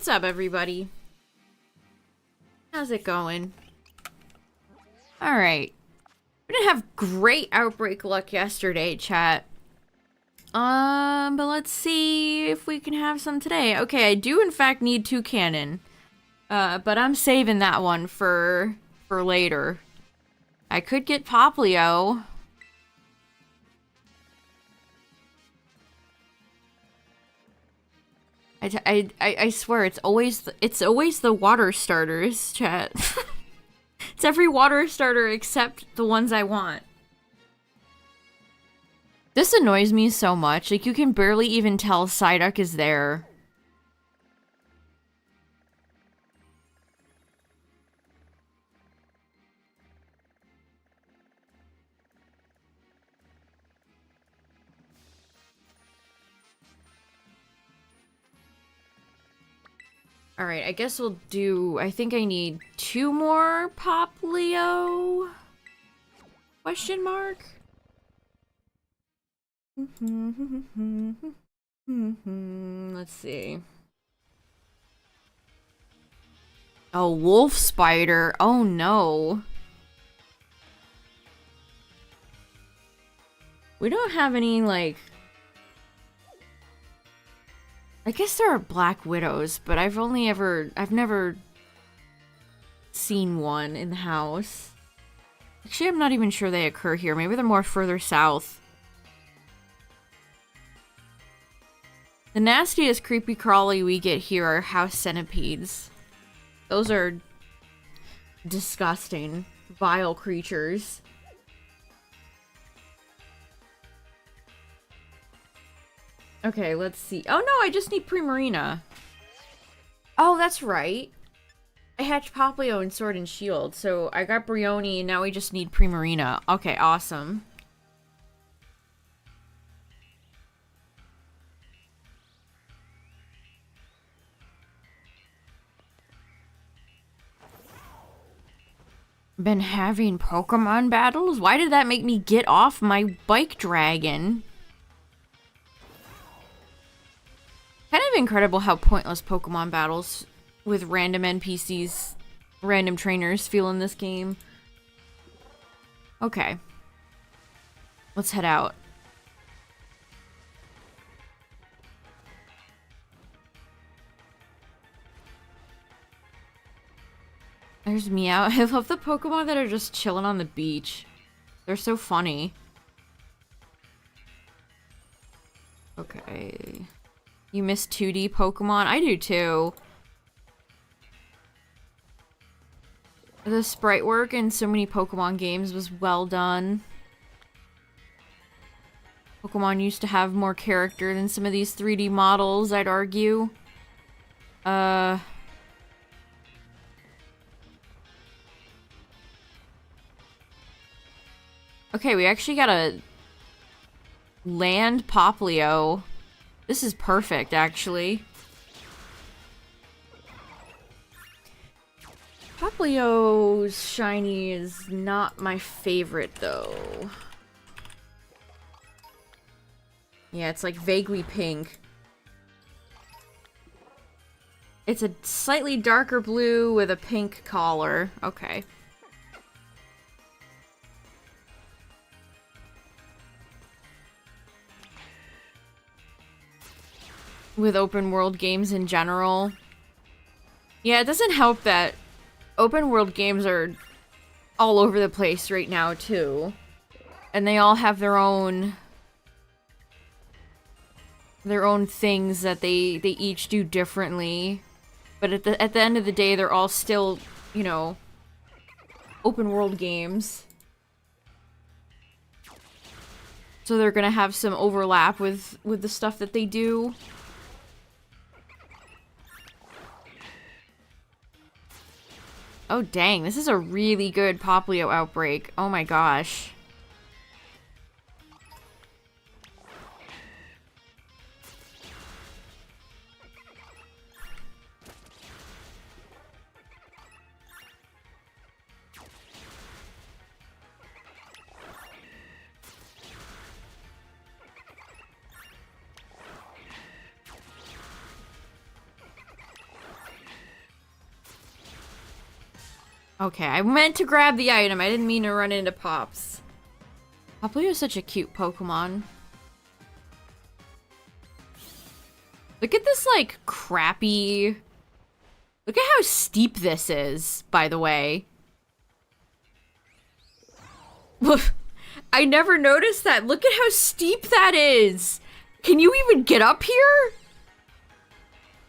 What's up, everybody? How's it going? Alright. We didn't have great Outbreak luck yesterday, chat. But let's see if we can have some today. Okay, I do in fact need 2 cannon. But I'm saving that one for later. I could get Poplio. I swear it's always the water starters, chat. It's every water starter except the ones I want. This annoys me so much. Like, you can barely even tell Psyduck is there. Alright, I guess we'll do... I think I need 2 more Poplio? Question mark? Let's see. Oh, wolf spider. Oh no. We don't have any, like... I guess there are black widows, but I've never seen one in the house. Actually, I'm not even sure they occur here. Maybe they're more further south. The nastiest creepy crawly we get here are house centipedes. Those are disgusting, vile creatures. Okay, let's see. Oh no, I just need Primarina. Oh, that's right. I hatched Poplio in Sword and Shield, so I got Brioni and now we just need Primarina. Okay, awesome. Been having Pokemon battles? Why did that make me get off my bike dragon? Kind of incredible how pointless Pokemon battles with random NPCs, random trainers feel in this game. Okay. Let's head out. There's Meow. I love the Pokemon that are just chilling on the beach. They're so funny. Okay. You miss 2D Pokemon? I do too. The sprite work in so many Pokemon games was well done. Pokemon used to have more character than some of these 3D models, I'd argue. Okay, we actually got a land Poplio. This is perfect, actually. Poplio's shiny is not my favorite, though. Yeah, it's like vaguely pink. It's a slightly darker blue with a pink collar. Okay. With open world games in general. Yeah, it doesn't help that open world games are all over the place right now too. And they all have their own things that they each do differently. But at the end of the day, they're all still, you know, open world games. So they're gonna have some overlap with the stuff that they do. Oh dang, this is a really good Poplio outbreak. Oh my gosh. Okay, I meant to grab the item. I didn't mean to run into Pops. Popplio is such a cute Pokemon. Look at this, like, crappy... Look at how steep this is, by the way. I never noticed that. Look at how steep that is. Can you even get up here?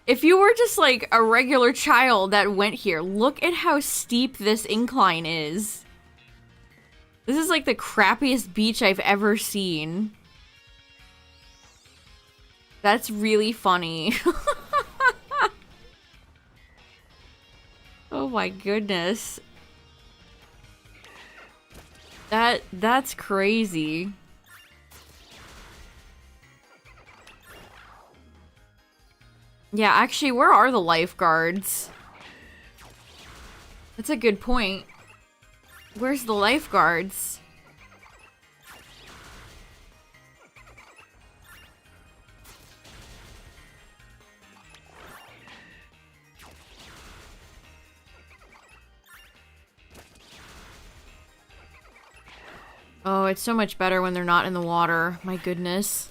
If you were just like a regular child that went here, look at how steep this incline is. This is like the crappiest beach I've ever seen. That's really funny. Oh my goodness. That's crazy. Yeah, actually, where are the lifeguards? That's a good point. Where's the lifeguards? Oh, it's so much better when they're not in the water. My goodness.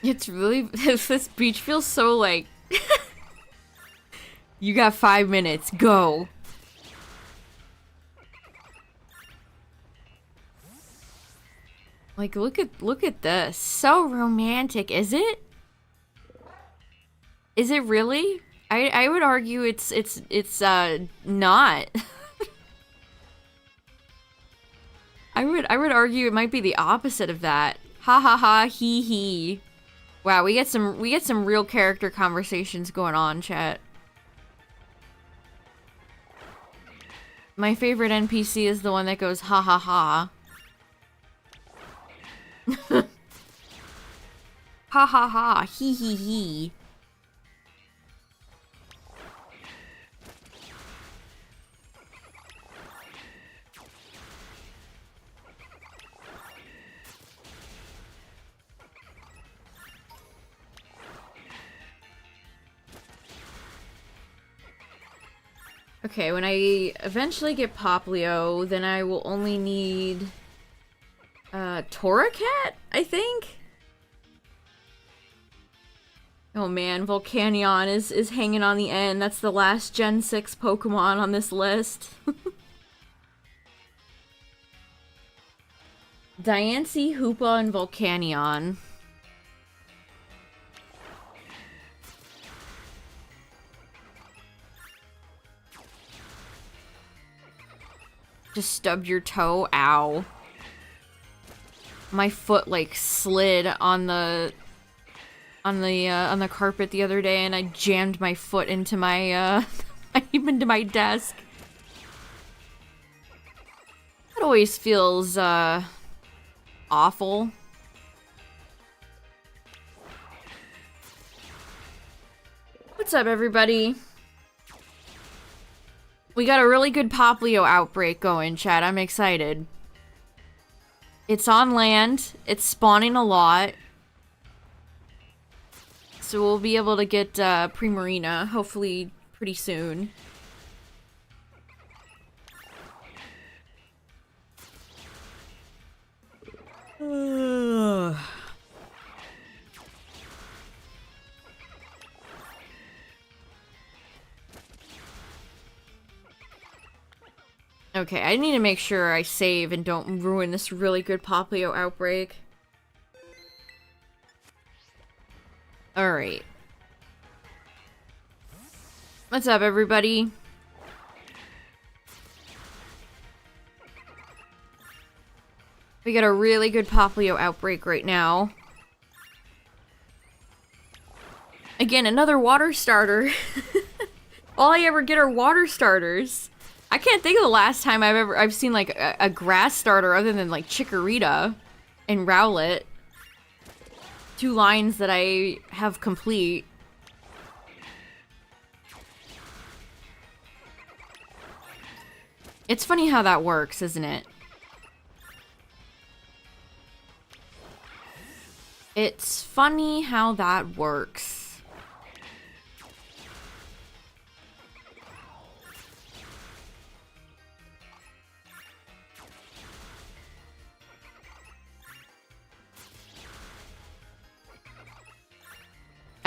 It's really... This beach feels so like... You got 5 minutes. Go. Like, look at this. So romantic, is it? Is it really? I would argue it's not. I would argue it might be the opposite of that. Ha ha ha, hee hee. Wow, we get some real character conversations going on, chat. My favorite NPC is the one that goes ha ha ha. Ha ha ha, hee hee hee. Okay, when I eventually get Popplio, then I will only need Torracat, I think? Oh man, Volcanion is hanging on the end. That's the last Gen 6 Pokemon on this list. Diancie, Hoopa, and Volcanion. Just stubbed your toe. Ow. My foot like slid on the carpet the other day, and I jammed my foot into my into my desk. It always feels awful. What's up, everybody? We got a really good Popplio outbreak going, chat. I'm excited. It's on land. It's spawning a lot. So we'll be able to get Primarina, hopefully pretty soon. Okay, I need to make sure I save and don't ruin this really good Popplio outbreak. Alright. What's up, everybody? We got a really good Popplio outbreak right now. Again, another water starter. All I ever get are water starters. I can't think of the last time I've seen like a grass starter other than like Chikorita and Rowlet. 2 lines that I have complete. It's funny how that works, isn't it? It's funny how that works.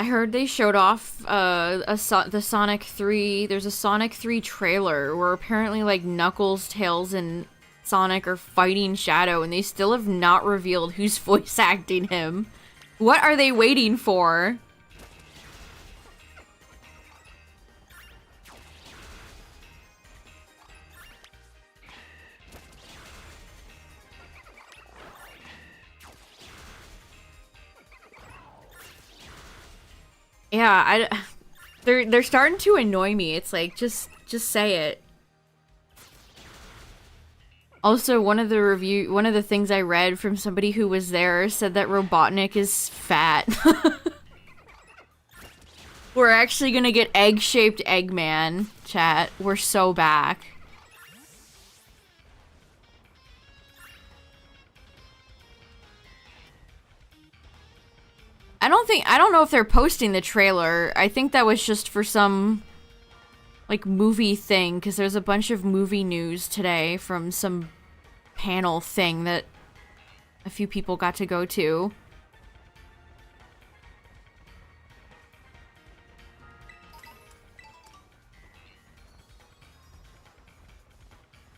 heard they showed off the Sonic 3. There's a Sonic 3 trailer where apparently like Knuckles, Tails, and Sonic are fighting Shadow, and they still have not revealed who's voice acting him. What are they waiting for? Yeah, they're starting to annoy me. It's like, just say it. Also, one of the things I read from somebody who was there said that Robotnik is fat. We're actually gonna get egg-shaped Eggman, chat. We're so back. I don't know if they're posting the trailer. I think that was just for some, like, movie thing, because there's a bunch of movie news today from some panel thing that a few people got to go to.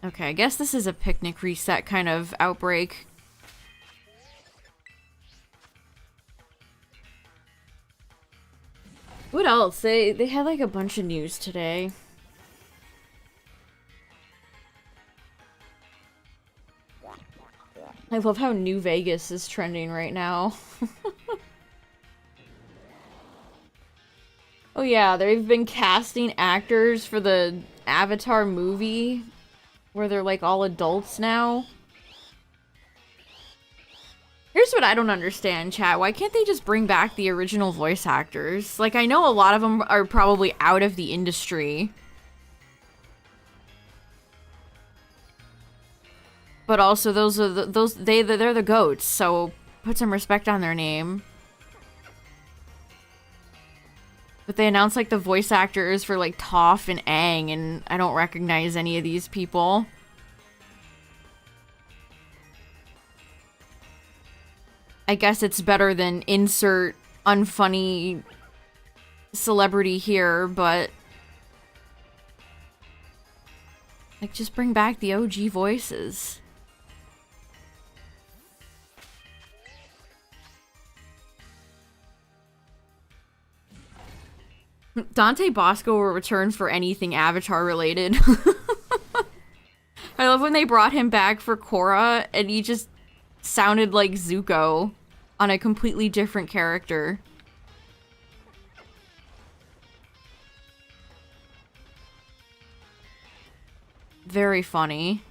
Okay, I guess this is a picnic reset kind of outbreak. What else? They had like a bunch of news today. I love how New Vegas is trending right now. Oh yeah, they've been casting actors for the Avatar movie where they're like all adults now. Here's what I don't understand, chat. Why can't they just bring back the original voice actors? Like, I know a lot of them are probably out of the industry. But also, they're the goats, so put some respect on their name. But they announced, like, the voice actors for, like, Toph and Aang, and I don't recognize any of these people. I guess it's better than insert unfunny celebrity here, but like, just bring back the OG voices. Dante Bosco will return for anything Avatar related. I love when they brought him back for Korra and he just sounded like Zuko on a completely different character. Very funny.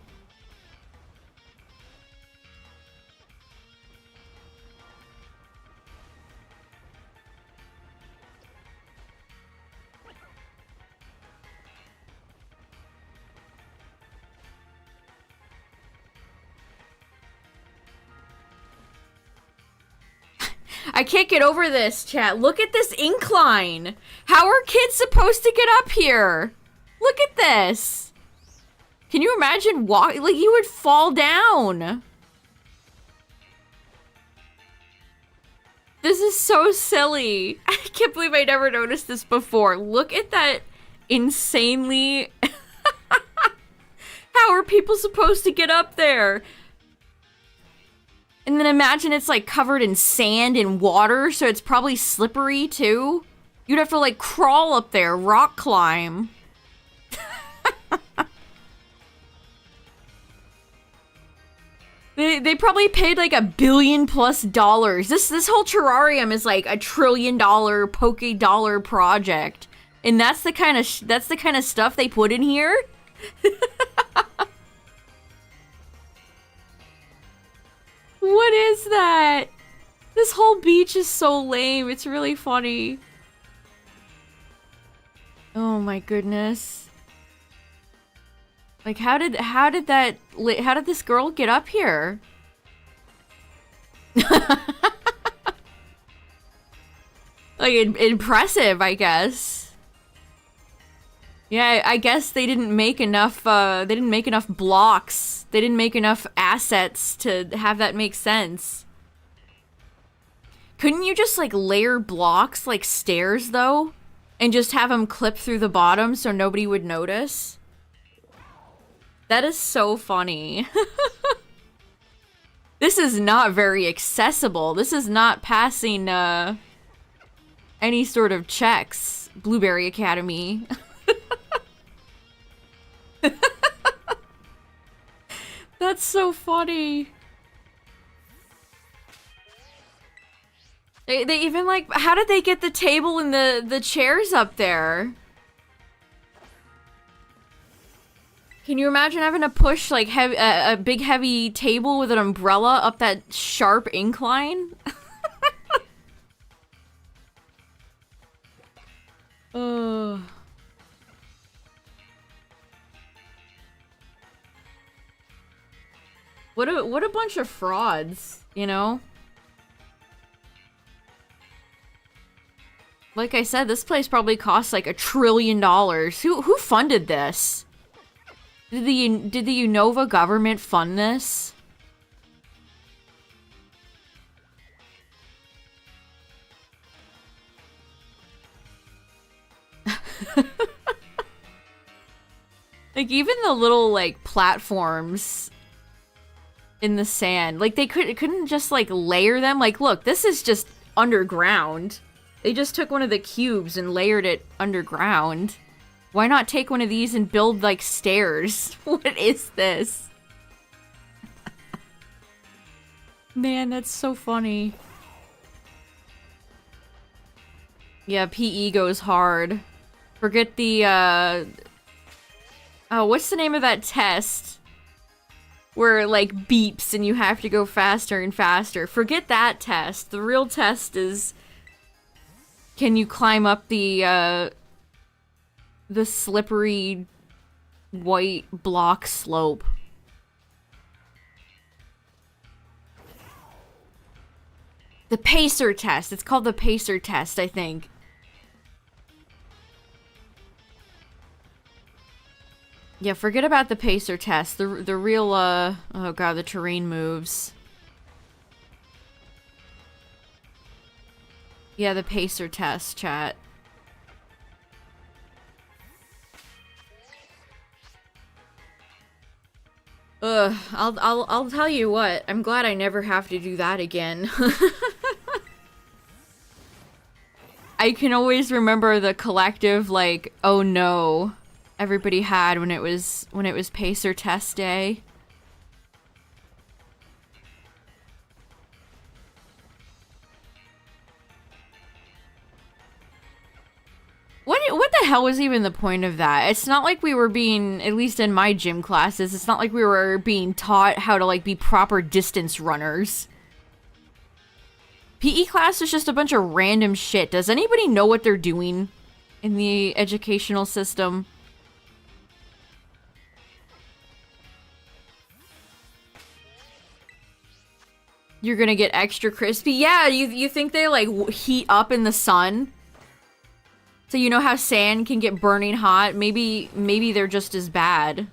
I can't get over this, chat. Look at this incline. How are kids supposed to get up here? Look at this. Can you imagine walking? Like, you would fall down. This is so silly. I can't believe I never noticed this before. Look at that insanely... How are people supposed to get up there? And then imagine it's like covered in sand and water, so it's probably slippery too. You'd have to like crawl up there, rock climb. They probably paid like $1 billion+ dollars. This whole terrarium is like $1 trillion Poke Dollar project, and that's the kind of stuff they put in here. What is that? This whole beach is so lame. It's really funny. Oh my goodness. Like, how did this girl get up here? Like, impressive, I guess. Yeah, I guess they didn't make enough blocks. They didn't make enough assets to have that make sense. Couldn't you just, like, layer blocks like stairs, though? And just have them clip through the bottom so nobody would notice? That is so funny. This is not very accessible. This is not passing, any sort of checks. Blueberry Academy. That's so funny. They even, like, how did they get the table and the chairs up there? Can you imagine having to push, like, a big heavy table with an umbrella up that sharp incline? Ugh. What a bunch of frauds, you know? Like I said, this place probably costs like $1 trillion. Who funded this? Did the Unova government fund this? Like, even the little, like, platforms in the sand, like, they couldn't just, like, layer them. Like, look, this is just underground. They just took one of the cubes and layered it underground. Why not take one of these and build, like, stairs? What is this? Man, that's so funny. Yeah, PE goes hard. Forget the, oh, what's the name of that test? Where it, like, beeps and you have to go faster and faster. Forget that test. The real test is... Can you climb up the slippery white block slope? The pacer test. It's called the pacer test, I think. Yeah, forget about the pacer test. The real, oh god, the terrain moves. Yeah, the pacer test, chat. Ugh, I'll tell you what. I'm glad I never have to do that again. I can always remember the collective, like, oh no, everybody had when it was pacer test day. What the hell was even the point of that? It's not like we were being, at least in my gym classes, it's not like we were being taught how to, like, be proper distance runners. PE class is just a bunch of random shit. Does anybody know what they're doing in the educational system? You're gonna get extra crispy? Yeah, you think they, like, heat up in the sun? So you know how sand can get burning hot? Maybe they're just as bad.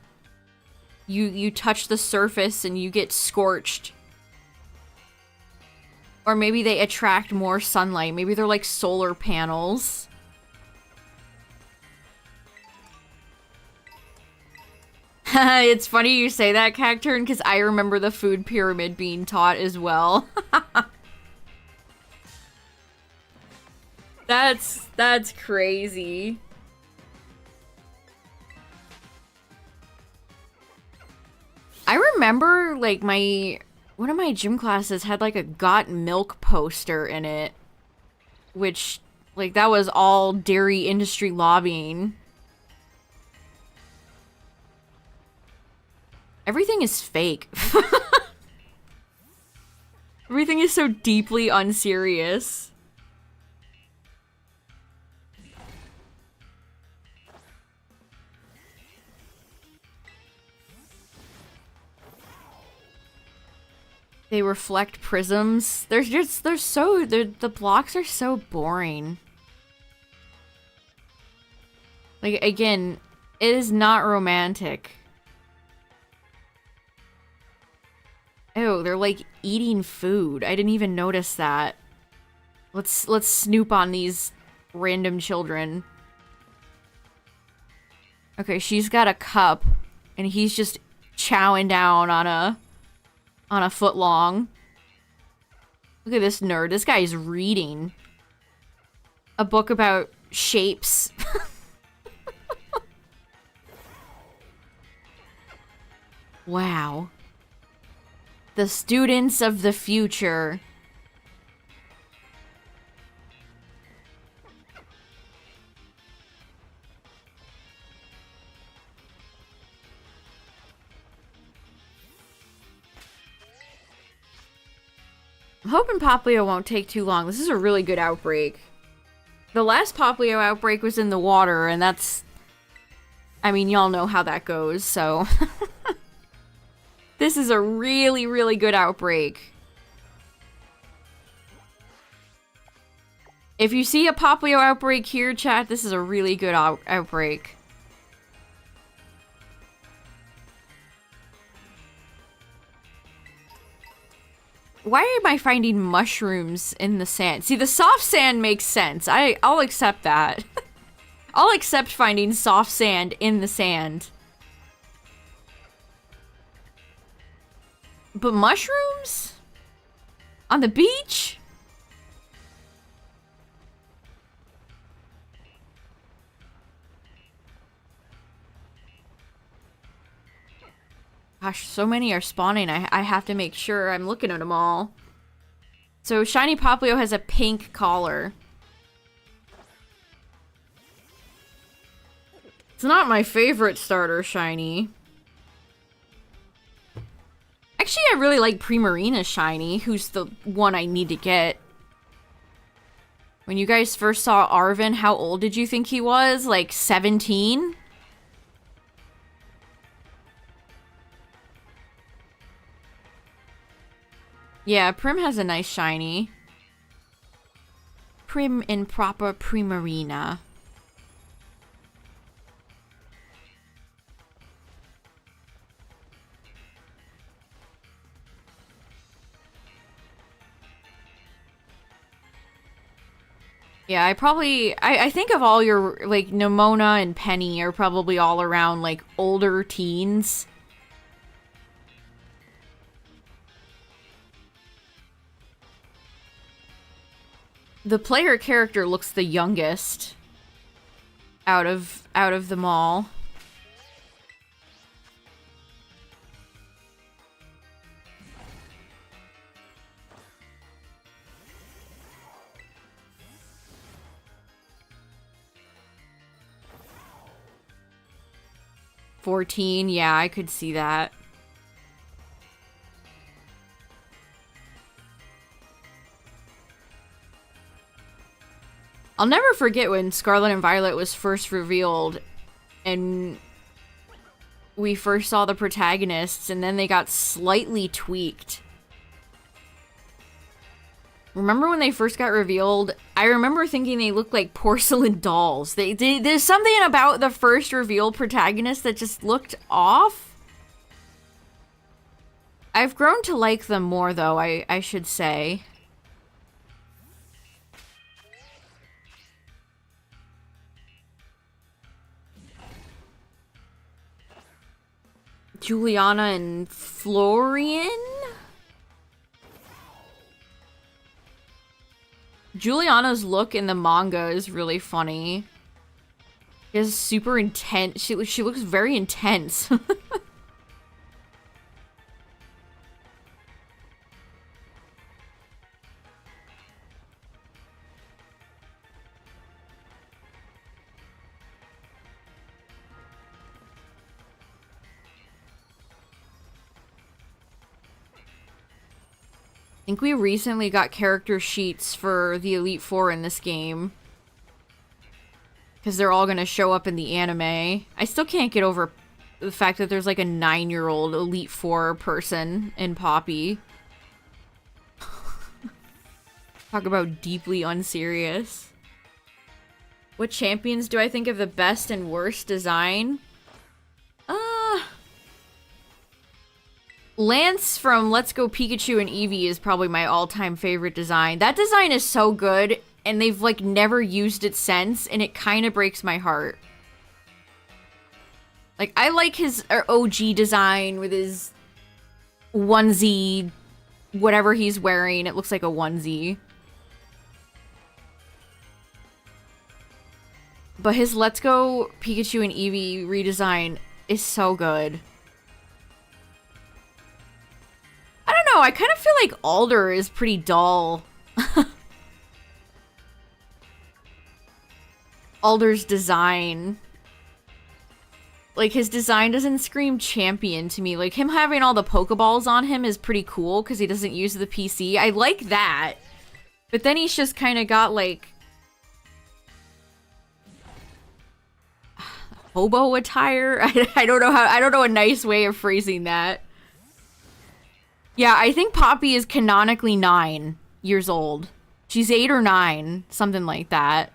You touch the surface and you get scorched. Or maybe they attract more sunlight. Maybe they're like solar panels. It's funny you say that, Cacturn, because I remember the food pyramid being taught as well. That's crazy. I remember, like, one of my gym classes had, like, a Got Milk poster in it. Which, like, that was all dairy industry lobbying. Everything is fake. Everything is so deeply unserious. They reflect prisms. The blocks are so boring. Like, again, it is not romantic. Ew, they're like eating food. I didn't even notice that. Let's snoop on these random children. Okay, she's got a cup, and he's just chowing down on a foot long. Look at this nerd. This guy is reading a book about shapes. Wow. The students of the future. I'm hoping Poplio won't take too long. This is a really good outbreak. The last Poplio outbreak was in the water, and that's... I mean, y'all know how that goes, so... This is a really, really good outbreak. If you see a Poplio outbreak here, chat, this is a really good outbreak. Why am I finding mushrooms in the sand? See, the soft sand makes sense. I'll accept that. I'll accept finding soft sand in the sand. But mushrooms? On the beach? Gosh, so many are spawning. I have to make sure I'm looking at them all. So Shiny Poplio has a pink collar. It's not my favorite starter shiny. Actually, I really like Primarina's shiny, who's the one I need to get. When you guys first saw Arvin, how old did you think he was? Like 17? Yeah, Prim has a nice shiny. Prim and proper Primarina. Yeah, I think of all your, like, Nimona and Penny are probably all around, like, older teens. The player character looks the youngest out of them all. $14, yeah, I could see that. I'll never forget when Scarlet and Violet was first revealed and we first saw the protagonists and then they got slightly tweaked. Remember when they first got revealed? I remember thinking they looked like porcelain dolls. There's something about the first revealed protagonist that just looked off. I've grown to like them more, though, I should say. Juliana and Florian? Juliana's look in the manga is really funny. She is super intense. She looks very intense. I think we recently got character sheets for the Elite Four in this game. Because they're all going to show up in the anime. I still can't get over the fact that there's like a 9-year-old Elite Four person in Poppy. Talk about deeply unserious. What champions do I think of the best and worst design? Lance from Let's Go Pikachu and Eevee is probably my all-time favorite design. That design is so good, and they've, like, never used it since, and it kind of breaks my heart. Like, I like his OG design with his onesie, whatever he's wearing. It looks like a onesie. But his Let's Go Pikachu and Eevee redesign is so good. I don't know, I kind of feel like Alder is pretty dull. Alder's design. Like, his design doesn't scream champion to me. Like, him having all the Pokeballs on him is pretty cool because he doesn't use the PC. I like that. But then he's just kind of got, like, hobo attire? I don't know a nice way of phrasing that. Yeah, I think Poppy is canonically 9 years old. She's 8 or 9, something like that.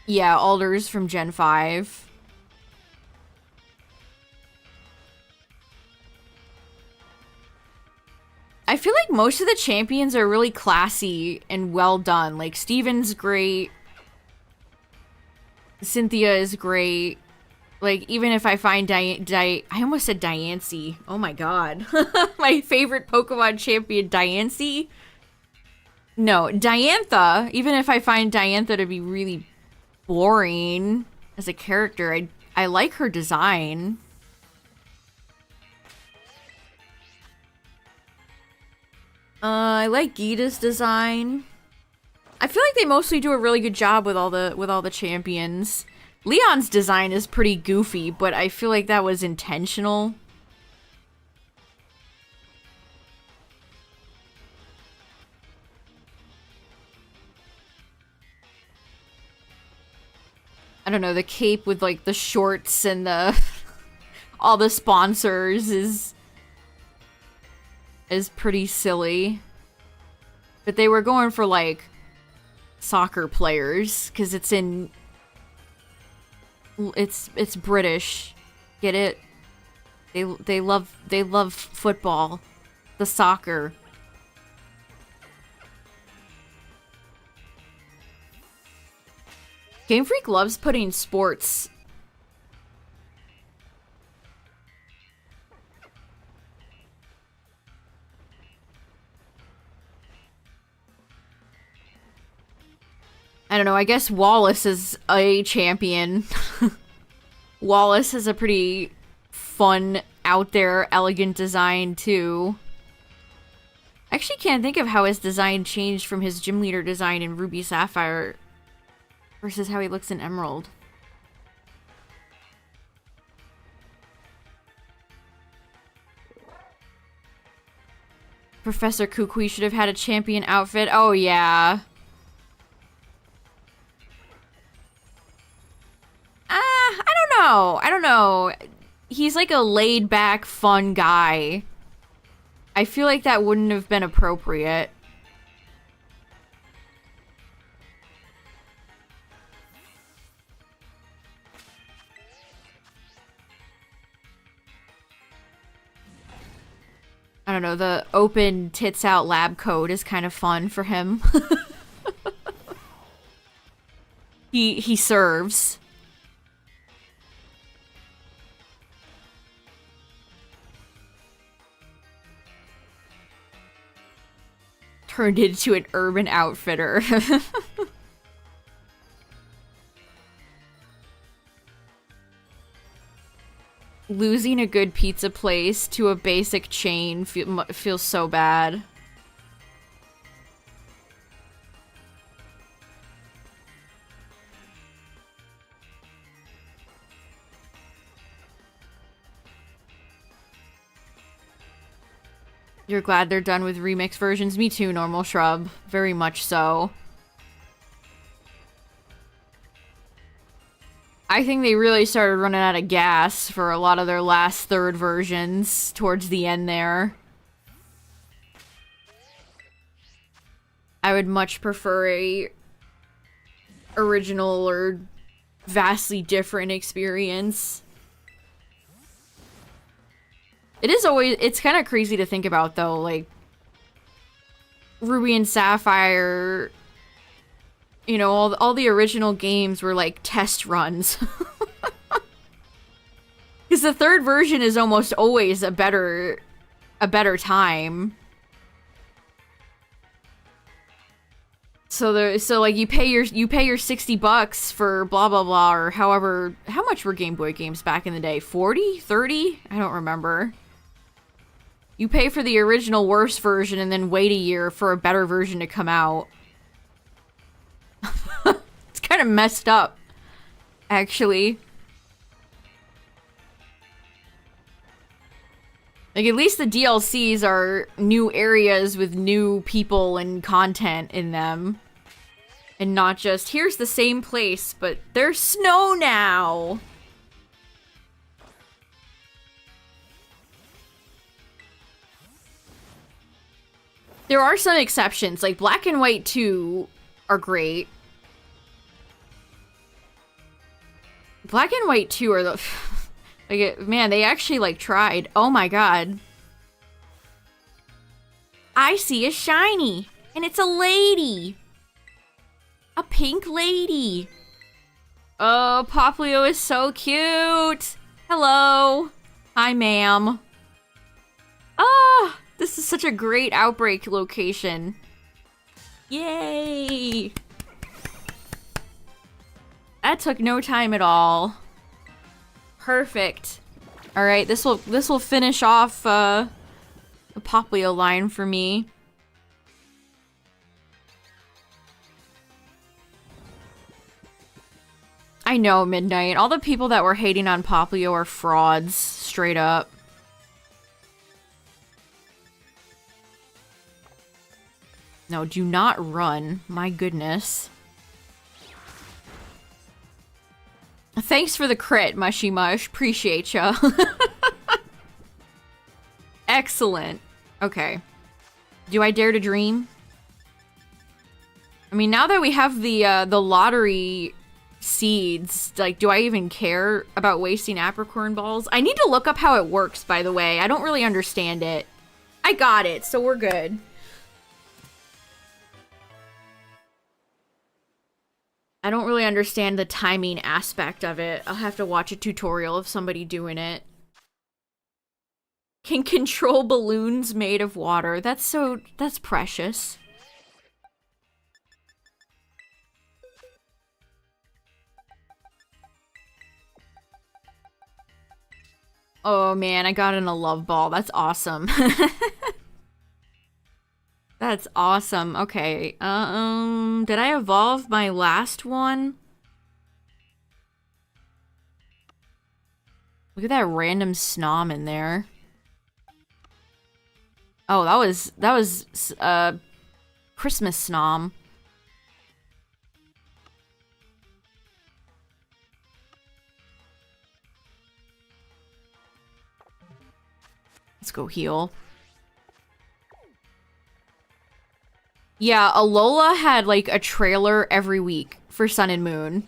Yeah, Alder's from Gen 5. I feel like most of the champions are really classy and well done. Like, Steven's great. Cynthia is great. Like, even if I find I almost said Diancie. Oh my god. My favorite Pokemon champion, Diancie? No, Diantha. Even if I find Diantha to be really boring as a character, I like her design. I like Geeta's design. I feel like they mostly do a really good job with all the champions. Leon's design is pretty goofy, but I feel like that was intentional. I don't know, the cape with like the shorts and the all the sponsors is pretty silly. But they were going for like soccer players because it's British. Get it? They love football, the soccer. Game Freak loves putting sports. I don't know, I guess Wallace is a champion. Wallace has a pretty fun, out there, elegant design, too. I actually can't think of how his design changed from his gym leader design in Ruby Sapphire versus how he looks in Emerald. Professor Kukui should have had a champion outfit. Oh, yeah. I don't know. He's like a laid-back, fun guy. I feel like that wouldn't have been appropriate. I don't know, the open tits out lab coat is kind of fun for him. He serves. Turned into an urban outfitter. Losing a good pizza place to a basic chain feels so bad. You're glad they're done with remix versions? Me too, Normal Shrub. Very much so. I think they really started running out of gas for a lot of their last third versions towards the end there. I would much prefer a original or vastly different experience. It's kind of crazy to think about though, like Ruby and Sapphire, you know, all the original games were like test runs. Because the third version is almost always a better time. So like you pay your $60 for blah blah blah, or however, how much were Game Boy games back in the day? 40? 30? I don't remember. You pay for the original worst version and then wait a year for a better version to come out. It's kind of messed up, actually. Like, at least the DLCs are new areas with new people and content in them. And not just, here's the same place, but there's snow now! There are some exceptions, like Black and White 2 are great. Black and White 2 are the... like, man, they actually, like, tried. Oh my god. I see a shiny, and it's a lady. A pink lady. Oh, Poplio is so cute. Hello. Hi, ma'am. Ah, this is such a great Outbreak location. Yay. That took no time at all. Perfect. All right, this will finish off the Poplio line for me. I know, Midnight. All the people that were hating on Poplio are frauds, straight up. No, do not run. My goodness. Thanks for the crit, Mushy Mush. Appreciate ya. Excellent. Okay. Do I dare to dream? I mean, now that we have the lottery seeds, like, do I even care about wasting apricorn balls? I need to look up how it works, by the way. I don't really understand it. I got it, so we're good. I don't really understand the timing aspect of it. I'll have to watch a tutorial of somebody doing it. Can control balloons made of water. That's precious. Oh man, I got in a love ball. That's awesome. That's awesome. Okay. Did I evolve my last one? Look at that random snom in there. Oh, that was Christmas snom. Let's go heal. Yeah, Alola had, like, a trailer every week for Sun and Moon.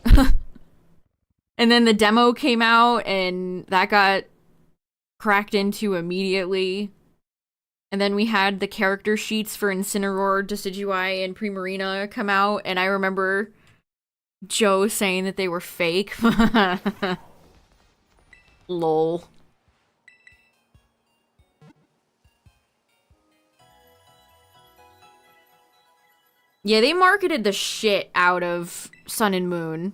And then the demo came out, and that got cracked into immediately. And then we had the character sheets for Incineroar, Decidueye, and Primarina come out, and I remember Joe saying that they were fake. Lol. Yeah, they marketed the shit out of Sun and Moon.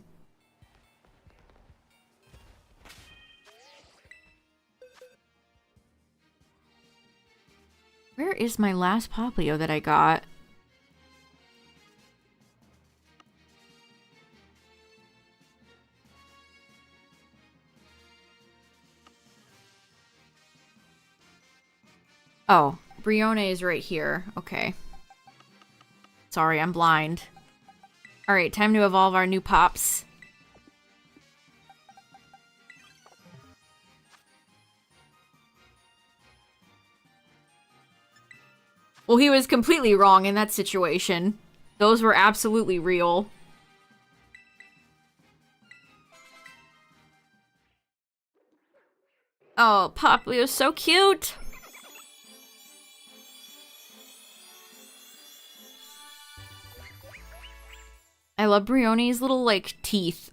Where is my last Poplio that I got? Oh, Brione is right here. Okay. Sorry, I'm blind. Alright, time to evolve our new Pops. Well, he was completely wrong in that situation. Those were absolutely real. Oh, Poppy is so cute. I love Brione's little, like, teeth.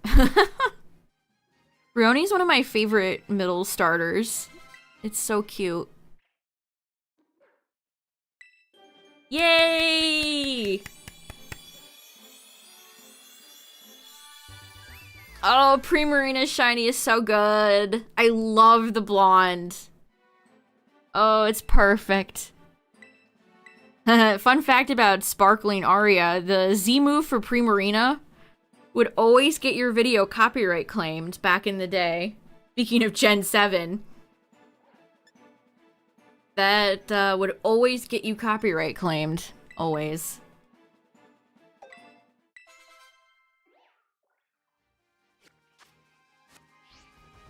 Brione's one of my favorite middle starters. It's so cute. Yay! Oh, Primarina's shiny is so good. I love the blonde. Oh, it's perfect. Fun fact about Sparkling Aria, the Z move for Primarina would always get your video copyright claimed back in the day. Speaking of Gen 7. That would always get you copyright claimed. Always.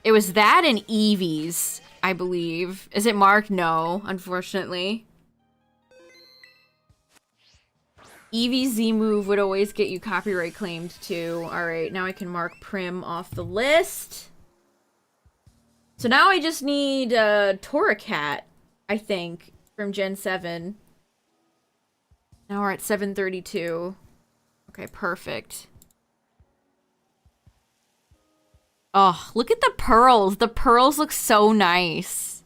It was that and Eevee's, I believe. Is it marked? No, unfortunately. Eevee's Z move would always get you copyright claimed too. Alright, now I can mark Prim off the list. So now I just need Torracat, I think, from Gen 7. Now we're at 732. Okay, perfect. Oh, look at the pearls. The pearls look so nice.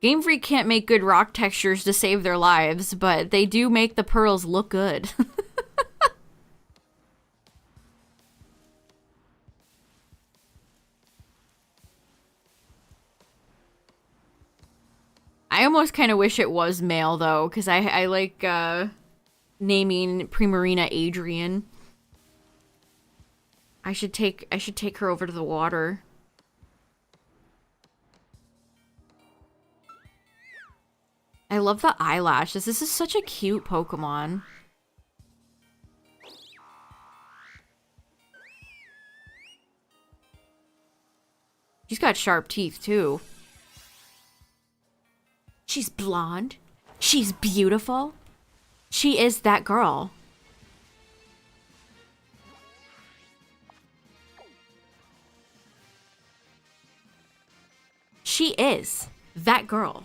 Game Freak can't make good rock textures to save their lives, but they do make the pearls look good. I almost kind of wish it was male, though, because I like naming Primarina Adrian. I should take her over to the water. I love the eyelashes. This is such a cute Pokemon. She's got sharp teeth, too. She's blonde. She's beautiful. She is that girl. She is that girl.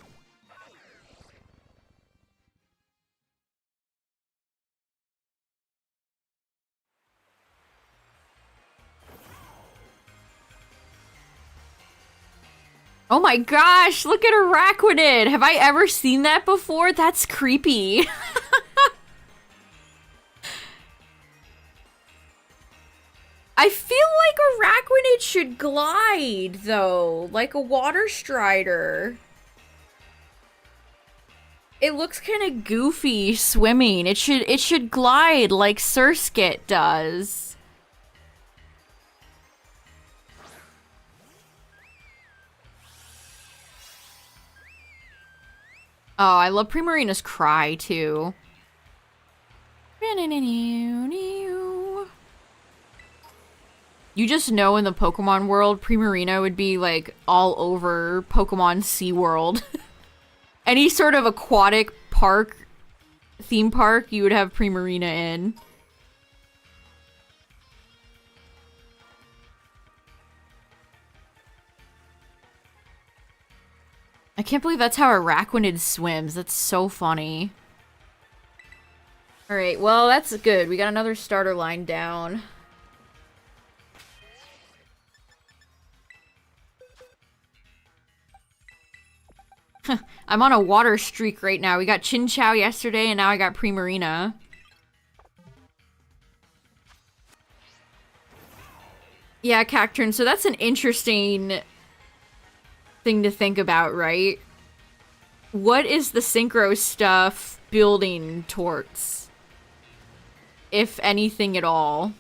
Oh my gosh, look at Araquanid! Have I ever seen that before? That's creepy. I feel like Araquanid should glide, though, like a water strider. It looks kind of goofy swimming. It should glide like Surskit does. Oh, I love Primarina's cry, too. You just know in the Pokemon world, Primarina would be, like, all over Pokemon SeaWorld. Any sort of aquatic park, theme park, you would have Primarina in. I can't believe that's how Araquanid swims. That's so funny. Alright, well, that's good. We got another starter line down. I'm on a water streak right now. We got Chinchou yesterday, and now I got Primarina. Yeah, Cacturn, so that's an interesting thing to think about, right? What is the synchro stuff building towards? If anything at all.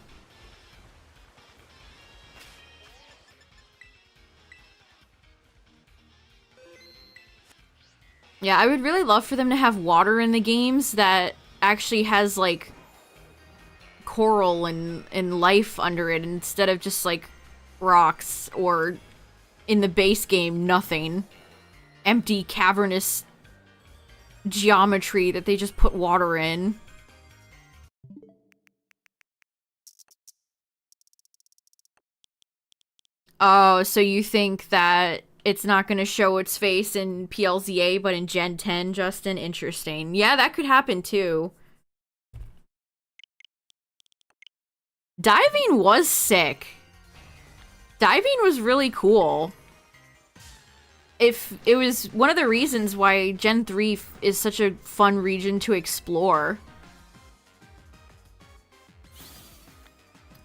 Yeah, I would really love for them to have water in the games that actually has, like, coral and life under it instead of just, like, rocks or, in the base game, nothing. Empty, cavernous geometry that they just put water in. Oh, so you think that it's not going to show its face in PLZA, but in Gen 10, Justin? Interesting. Yeah, that could happen too. Diving was sick. Diving was really cool. If it was one of the reasons why Gen 3 is such a fun region to explore.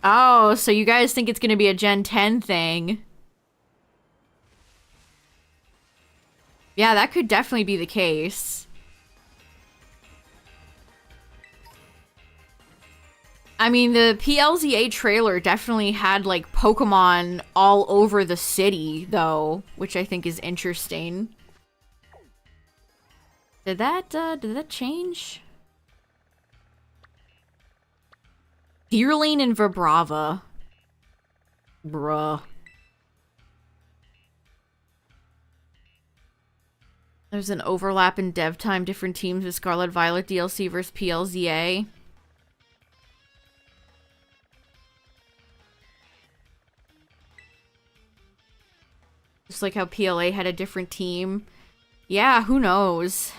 Oh, so you guys think it's going to be a Gen 10 thing? Yeah, that could definitely be the case. I mean, the PLZA trailer definitely had, like, Pokemon all over the city, though, which I think is interesting. Did that change? Deerling and Vibrava. Bruh. There's an overlap in dev time, different teams with Scarlet Violet DLC versus PLZA. Just like how PLA had a different team. Yeah, who knows?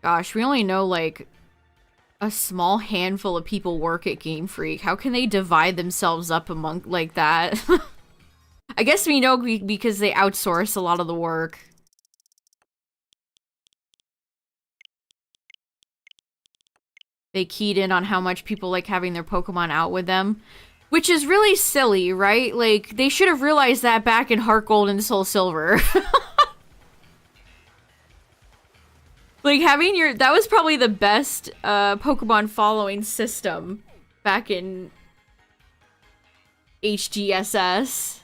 Gosh, we only know, like, a small handful of people work at Game Freak. How can they divide themselves up among, like, that? I guess we know because they outsource a lot of the work. They keyed in on how much people like having their Pokemon out with them. Which is really silly, right? Like, they should have realized that back in Heart Gold and Soul Silver. Like, having your... That was probably the best Pokemon following system back in HGSS.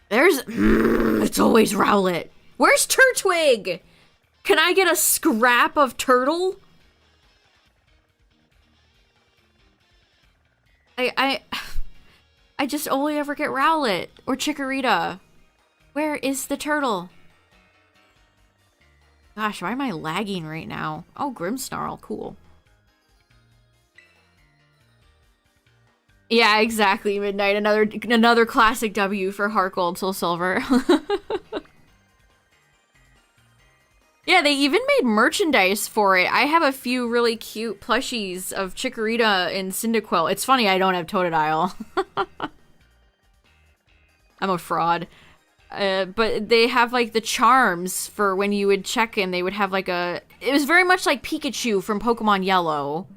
There's... it's always Rowlet. Where's Turtwig? Can I get a scrap of turtle? I just only ever get Rowlet or Chikorita. Where is the turtle? Gosh, why am I lagging right now? Oh, Grimmsnarl, cool. Yeah, exactly, Midnight. Another classic W for Heart Gold, Soul Silver. Yeah, they even made merchandise for it. I have a few really cute plushies of Chikorita and Cyndaquil. It's funny I don't have Totodile. I'm a fraud. But they have, like, the charms for when you would check in. They would have, like, a... It was very much like Pikachu from Pokemon Yellow.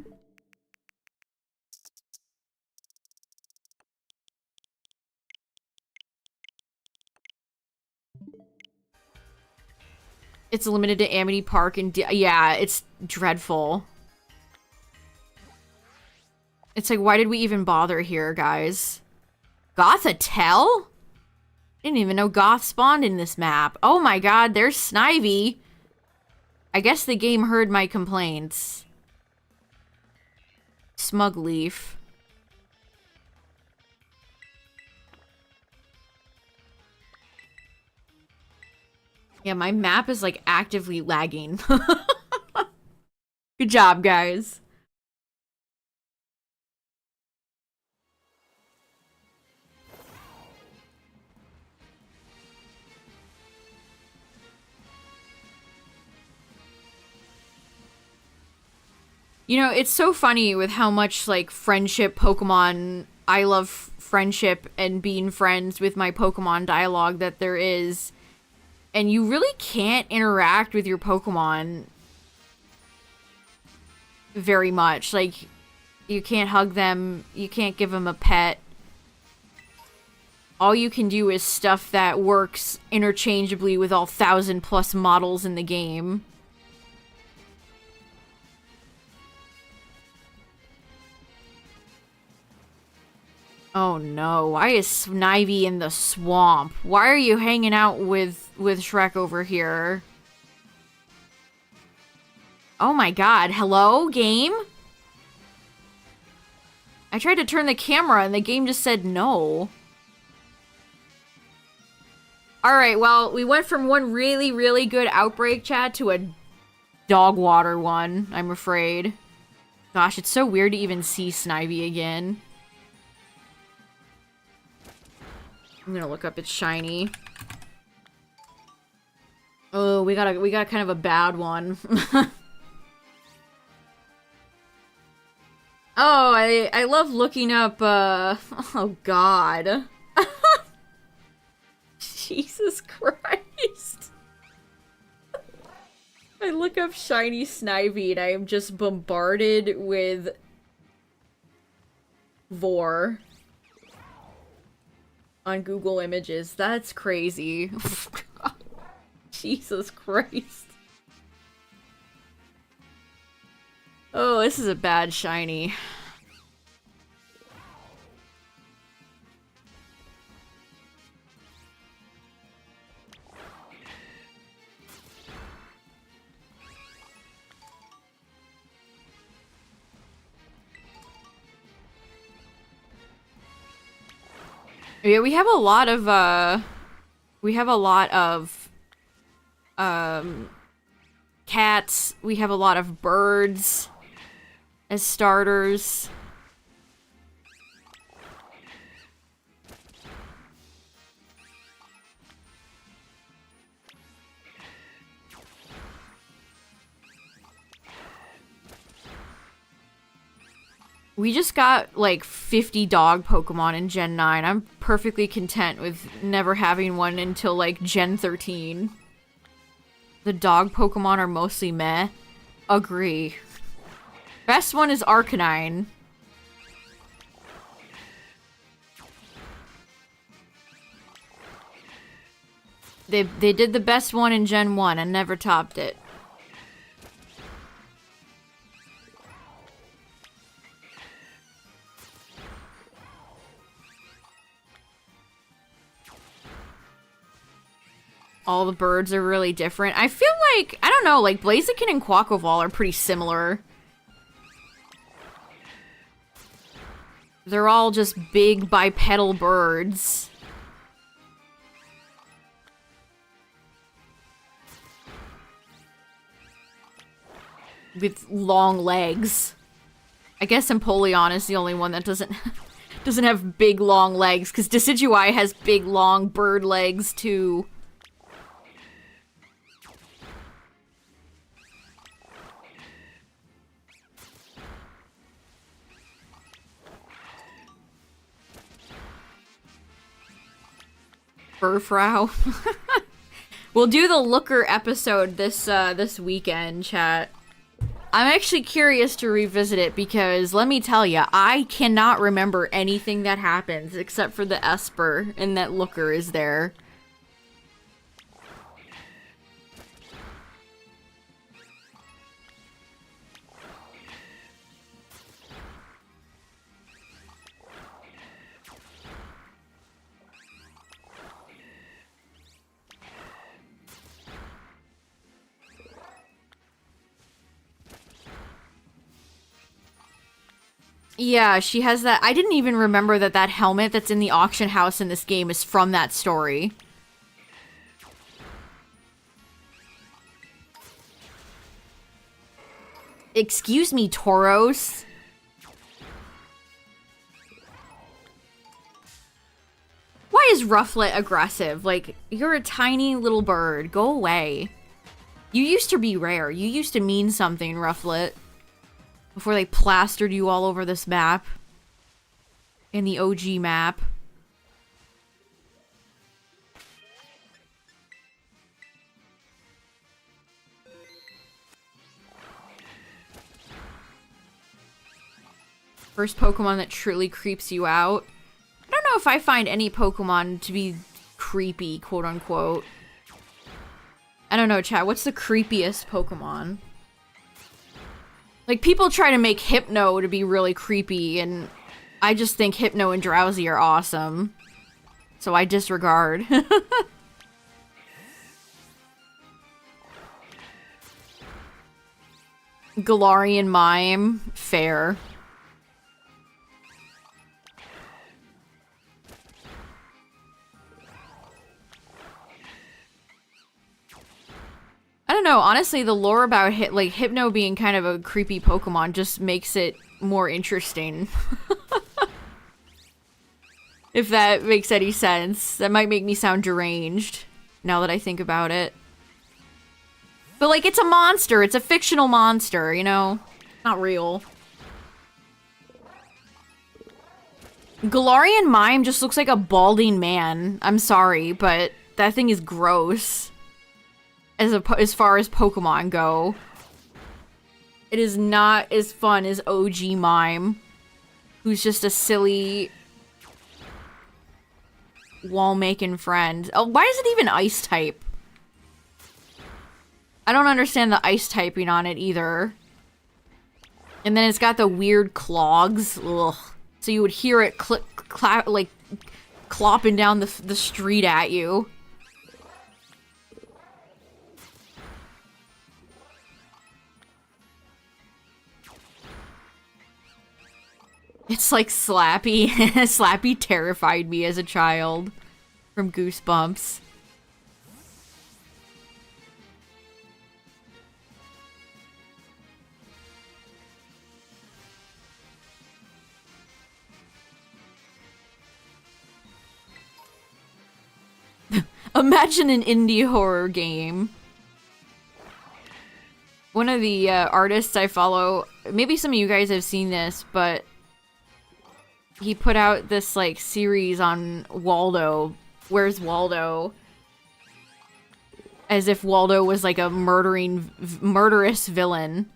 It's limited to Amity Park and... yeah, it's dreadful. It's like, why did we even bother here, guys? Gothitelle? Didn't even know Goth spawned in this map. Oh my god, there's Snivy. I guess the game heard my complaints. Smugleaf. Yeah, my map is, like, actively lagging. Good job, guys. You know, it's so funny with how much, like, friendship Pokemon... I love friendship and being friends with my Pokemon dialogue that there is. And you really can't interact with your Pokemon very much. Like, you can't hug them. You can't give them a pet. All you can do is stuff that works interchangeably with all 1,000+ models in the game. Oh no, why is Snivy in the swamp? Why are you hanging out with Shrek over here? Oh my god, hello, game? I tried to turn the camera and the game just said no. Alright, well, we went from one really, really good Outbreak chat to a dog water one, I'm afraid. Gosh, it's so weird to even see Snivy again. I'm gonna look up its shiny. Oh, we got kind of a bad one. Oh, I love looking up, oh god. Jesus Christ. I look up shiny Snivy and I am just bombarded with vor on Google Images. That's crazy. Jesus Christ. Oh, this is a bad shiny. Yeah, we have a lot of cats. We have a lot of birds as starters. We just got, like, 50 dog Pokemon in Gen 9. I'm perfectly content with never having one until, like, Gen 13. The dog Pokemon are mostly meh. Agree. Best one is Arcanine. They did the best one in Gen 1 and never topped it. All the birds are really different. I feel like, I don't know, like Blaziken and Quaquaval are pretty similar. They're all just big bipedal birds. With long legs. I guess Empoleon is the only one that doesn't have big long legs, because Decidueye has big long bird legs too. Furfrau. We'll do the Looker episode this weekend, chat. I'm actually curious to revisit it because, let me tell you, I cannot remember anything that happens except for the Esper and that Looker is there. Yeah, she has that. I didn't even remember that that helmet that's in the auction house in this game is from that story. Excuse me, Tauros. Why is Rufflet aggressive? Like, you're a tiny little bird. Go away. You used to be rare. You used to mean something, Rufflet. Before they plastered you all over this map. In the OG map. First Pokemon that truly creeps you out. I don't know if I find any Pokemon to be creepy, quote unquote. I don't know, chat. What's the creepiest Pokemon? Like, people try to make Hypno to be really creepy, and I just think Hypno and Drowsy are awesome. So I disregard. Galarian Mime. Fair. I don't know, honestly, the lore about Hypno being kind of a creepy Pokemon just makes it more interesting. If that makes any sense. That might make me sound deranged, now that I think about it. But, like, it's a monster. It's a fictional monster, you know? Not real. Galarian Mime just looks like a balding man. I'm sorry, but that thing is gross. As far as Pokemon go. It is not as fun as OG Mime, who's just a silly wall-making friend. Oh, why is it even ice type? I don't understand the ice typing on it either. And then it's got the weird clogs. Ugh. So you would hear it like clopping down the street at you. It's like Slappy. Slappy terrified me as a child from Goosebumps. Imagine an indie horror game. One of the artists I follow, maybe some of you guys have seen this, but he put out this, like, series on Waldo. Where's Waldo? As if Waldo was, like, a murderous villain.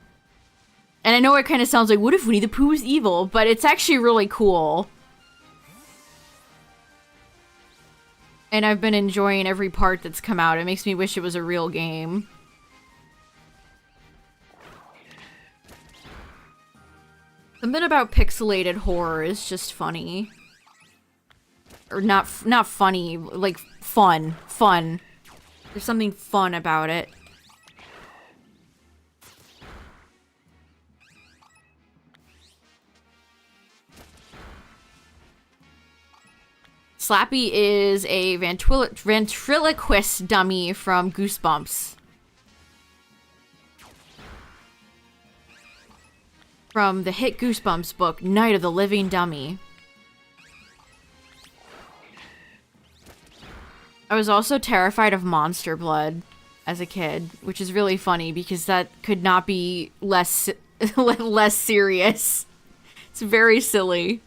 And I know it kind of sounds like, what if Winnie the Pooh was evil? But it's actually really cool. And I've been enjoying every part that's come out. It makes me wish it was a real game. Something about pixelated horror is just funny. Or not funny, like fun. Fun. There's something fun about it. Slappy is a ventriloquist dummy from Goosebumps. From the hit Goosebumps book, Night of the Living Dummy. I was also terrified of Monster Blood as a kid, which is really funny because that could not be less serious. It's very silly.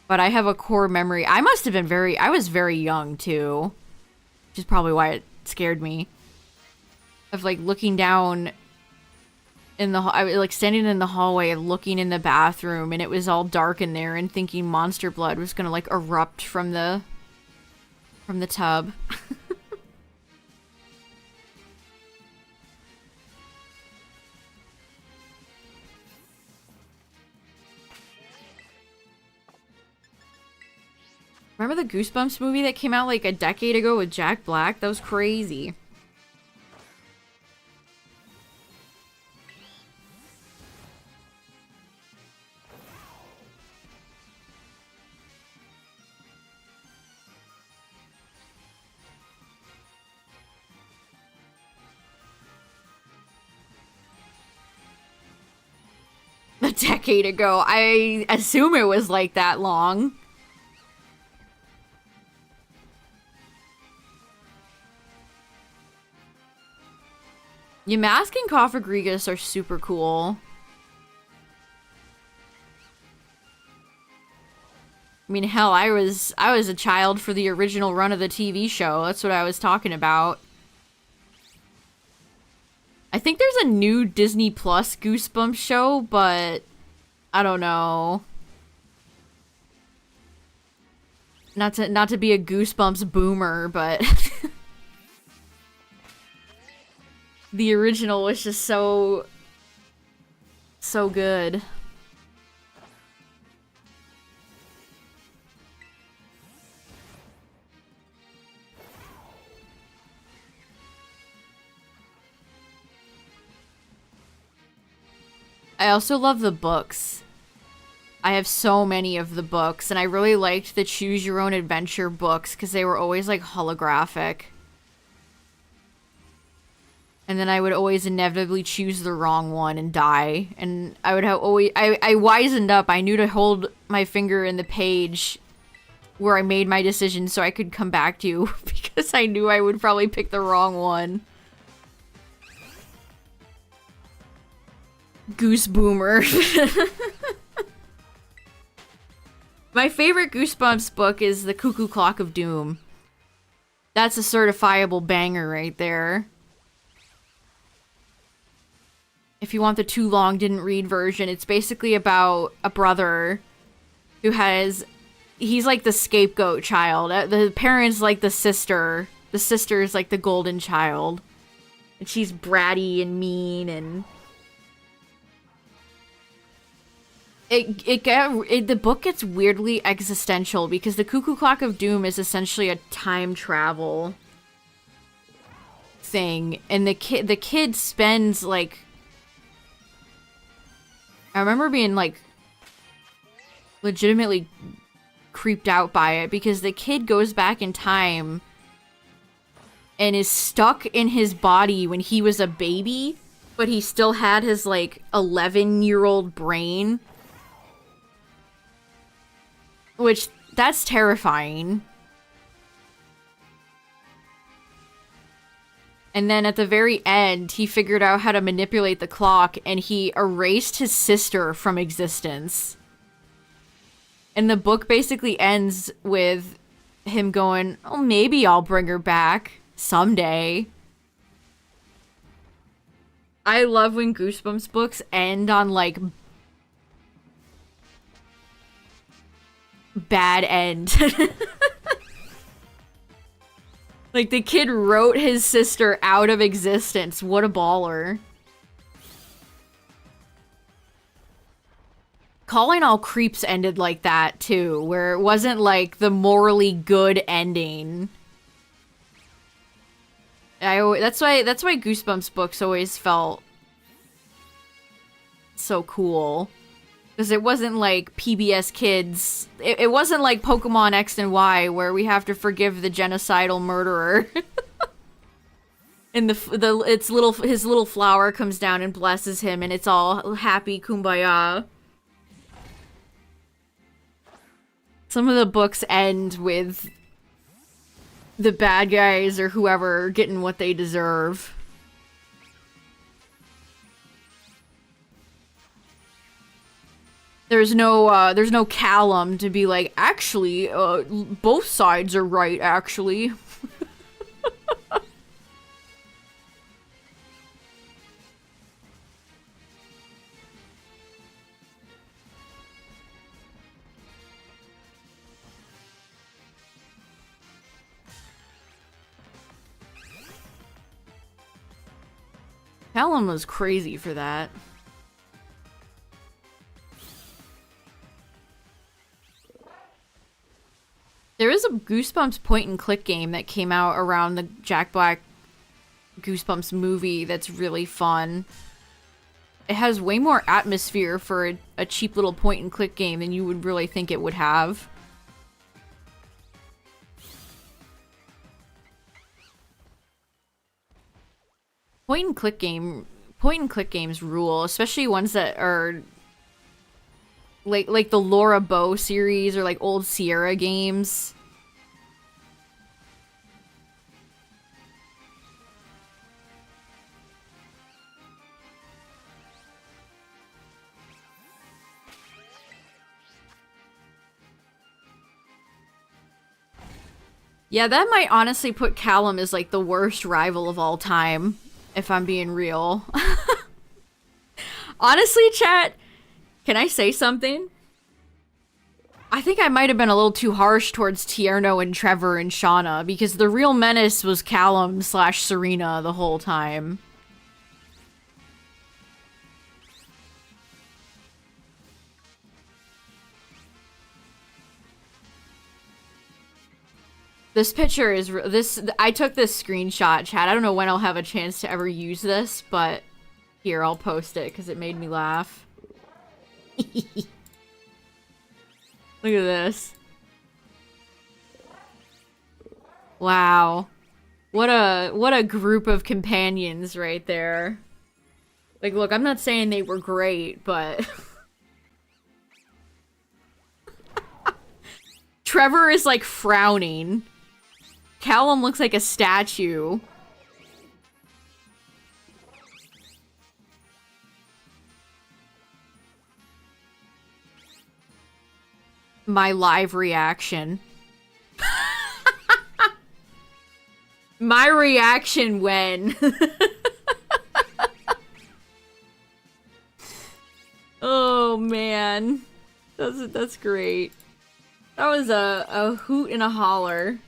But I have a core memory. I must have been I was very young too. Which is probably why it scared me. Of like looking down in the, I was like standing in the hallway and looking in the bathroom and it was all dark in there and thinking Monster Blood was gonna like erupt from the tub. Remember the Goosebumps movie that came out like a decade ago with Jack Black? That was crazy. A decade ago. I assume it was like that long. Yamask and Cofagrigus are super cool. I mean, hell, I was a child for the original run of the TV show. That's what I was talking about. I think there's a new Disney Plus Goosebumps show, but I don't know. Not to be a Goosebumps boomer, but the original was just so good. I also love the books. I have so many of the books, and I really liked the Choose Your Own Adventure books because they were always like holographic. And then I would always inevitably choose the wrong one and die. And I would have always... I wisened up. I knew to hold my finger in the page where I made my decision so I could come back to you. Because I knew I would probably pick the wrong one. Goose Boomer. My favorite Goosebumps book is The Cuckoo Clock of Doom. That's a certifiable banger right there. If you want the too long didn't read version, it's basically about a brother who has... He's like the scapegoat child. The parents like the sister. The sister is like the golden child. And she's bratty and mean and... The book gets weirdly existential because the Cuckoo Clock of Doom is essentially a time travel thing. And the kid spends like... I remember being, like, legitimately creeped out by it because the kid goes back in time and is stuck in his body when he was a baby, but he still had his, like, 11-year-old brain. Which, that's terrifying. And then at the very end, he figured out how to manipulate the clock, and he erased his sister from existence. And the book basically ends with him going, oh, maybe I'll bring her back someday. I love when Goosebumps books end on, like, bad end. Like, the kid wrote his sister out of existence. What a baller. Calling All Creeps ended like that, too. Where it wasn't, like, the morally good ending. That's why Goosebumps books always felt so cool. Because it wasn't like PBS Kids. It wasn't like Pokemon X and Y where we have to forgive the genocidal murderer. And his little flower comes down and blesses him and it's all happy kumbaya. Some of the books end with the bad guys or whoever getting what they deserve. There's no Callum to be like, actually, both sides are right, actually. Callum was crazy for that. There is a Goosebumps point-and-click game that came out around the Jack Black Goosebumps movie that's really fun. It has way more atmosphere for a cheap little point-and-click game than you would really think it would have. Point-and-click games rule, especially ones that are like the Laura Bow series or like old Sierra games. Yeah, that might honestly put Callum as like the worst rival of all time, if I'm being real. Honestly, chat, can I say something? I think I might have been a little too harsh towards Tierno and Trevor and Shauna, because the real menace was Callum / Serena the whole time. This picture is... I took this screenshot, chat. I don't know when I'll have a chance to ever use this, but... Here, I'll post it, because it made me laugh. Look at this. Wow. What a group of companions right there. Like, look, I'm not saying they were great, but Trevor is like frowning. Callum looks like a statue. My live reaction. My reaction when. Oh man. That's great. That was a hoot and a holler.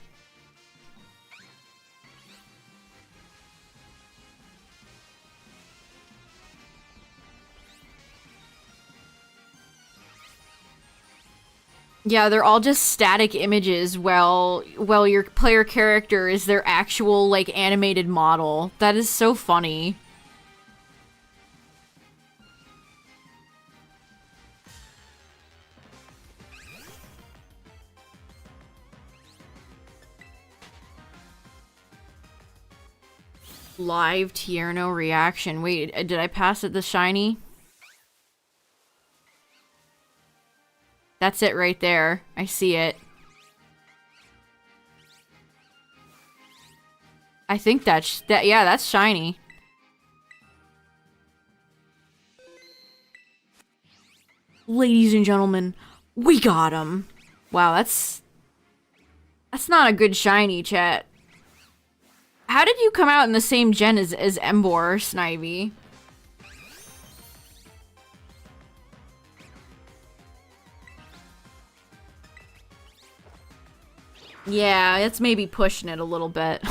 Yeah, they're all just static images while your player character is their actual, like, animated model. That is so funny. Live Tierno reaction. Wait, did I pass it the shiny? That's it right there. I see it. I think yeah, that's shiny. Ladies and gentlemen, we got him. Wow, that's not a good shiny, chat. How did you come out in the same gen as Embor, Snivy? Yeah, it's maybe pushing it a little bit.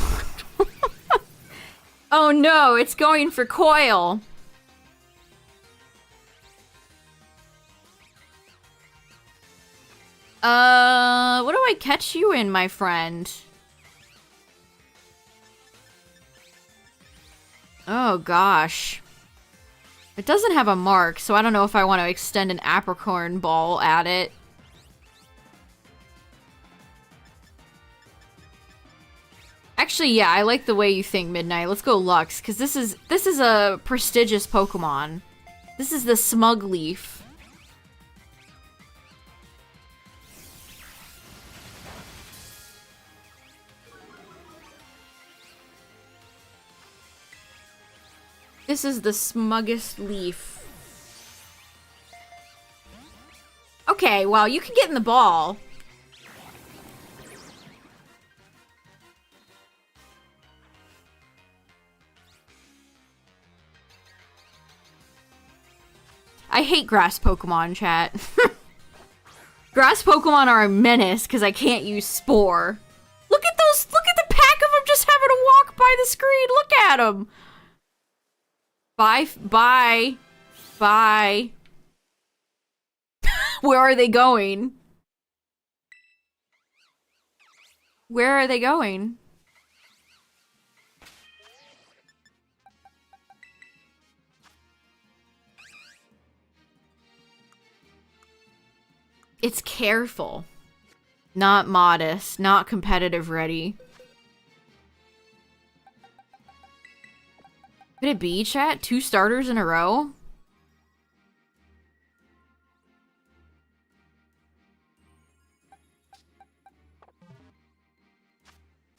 Oh no, it's going for Coil. What do I catch you in, my friend? Oh gosh. It doesn't have a mark, so I don't know if I want to extend an apricorn ball at it. Actually, yeah, I like the way you think, Midnight. Let's go Lux, because this is a prestigious Pokemon. This is the Smug Leaf. This is the smuggest leaf. Okay, well, you can get in the ball. I hate grass Pokemon, chat. Grass Pokemon are a menace because I can't use Spore. Look at the pack of them just having to walk by the screen. Look at them. Bye. Where are they going? Where are they going? It's careful. Not modest. Not competitive ready. Could it be, chat? 2 starters in a row?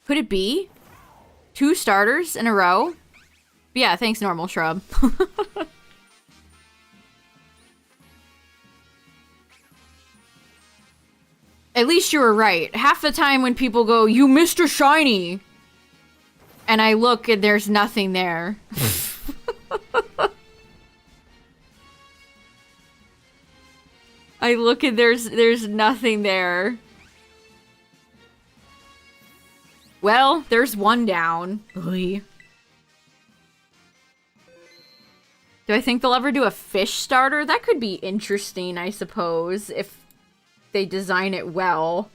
Could it be? 2 starters in a row? Yeah, thanks, Normal Shrub. At least you were right. Half the time when people go, you missed a shiny! And I look and there's nothing there. I look and there's nothing there. Well, there's one down. Ugh. Do I think they'll ever do a fish starter? That could be interesting, I suppose, if they design it well.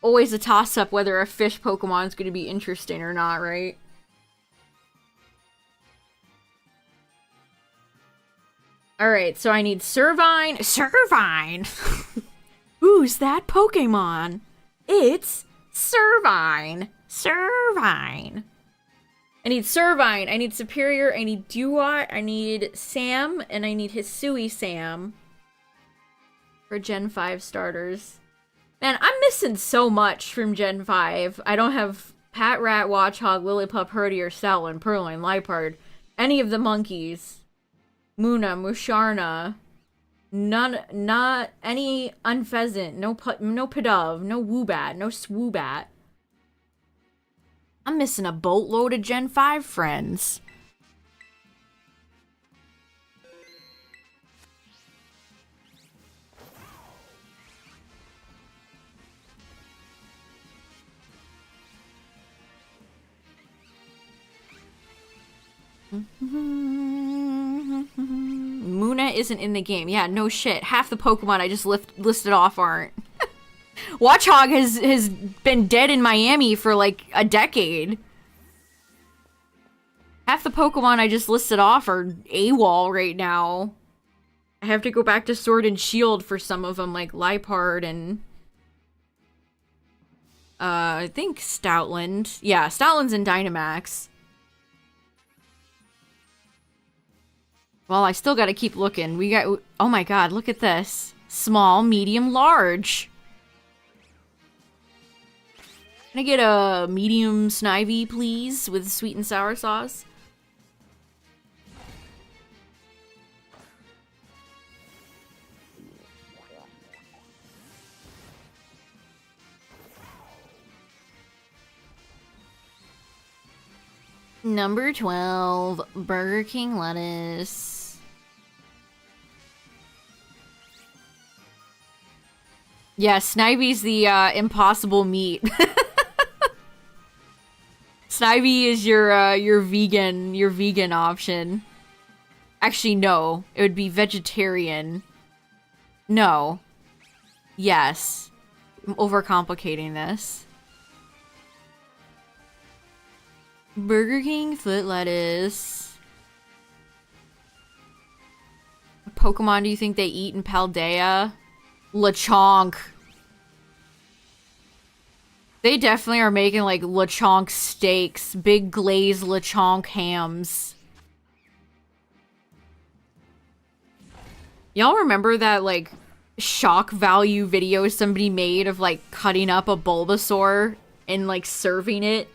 Always a toss-up whether a fish Pokemon is going to be interesting or not, right? Alright, so I need Servine. Servine! Who's that Pokemon? It's Servine. Servine. I need Servine, I need Superior, I need Duat, I need Sam, and I need Hisui Sam. For Gen 5 starters. Man, I'm missing so much from Gen 5. I don't have Pat Rat, Watchhog, Lillipup, Herdier, Stoutland, Purloin, Lipard, any of the monkeys. Muna, Musharna. None, not any Unpheasant, no Pidove, no Woobat, no Swoobat. I'm missing a boatload of Gen 5 friends. Muna isn't in the game. Yeah, no shit. Half the Pokemon I just listed off aren't. Watchhog has been dead in Miami for like a decade. Half the Pokemon I just listed off are AWOL right now. I have to go back to Sword and Shield for some of them, like Lipard and... I think Stoutland. Yeah, Stoutland's in Dynamax. Well, I still gotta keep looking. We got... Oh my god, look at this. Small, medium, large. Can I get a medium Snivy, please, with sweet and sour sauce? Number 12, Burger King lettuce. Yeah, Snivy's the impossible meat. Snivy is your vegan option. Actually, no. It would be vegetarian. No. Yes. I'm overcomplicating this. Burger King foot lettuce. What Pokemon do you think they eat in Paldea? Lechonk. They definitely are making like Lechonk steaks, big glazed Lechonk hams. Y'all remember that like shock value video somebody made of like cutting up a Bulbasaur and like serving it?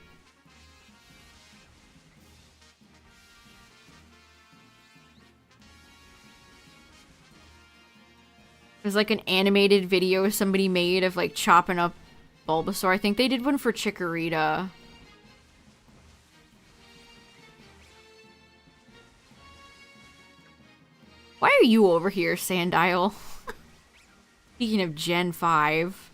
There's like an animated video somebody made of like chopping up Bulbasaur. I think they did one for Chikorita. Why are you over here, Sandile? Speaking of Gen 5.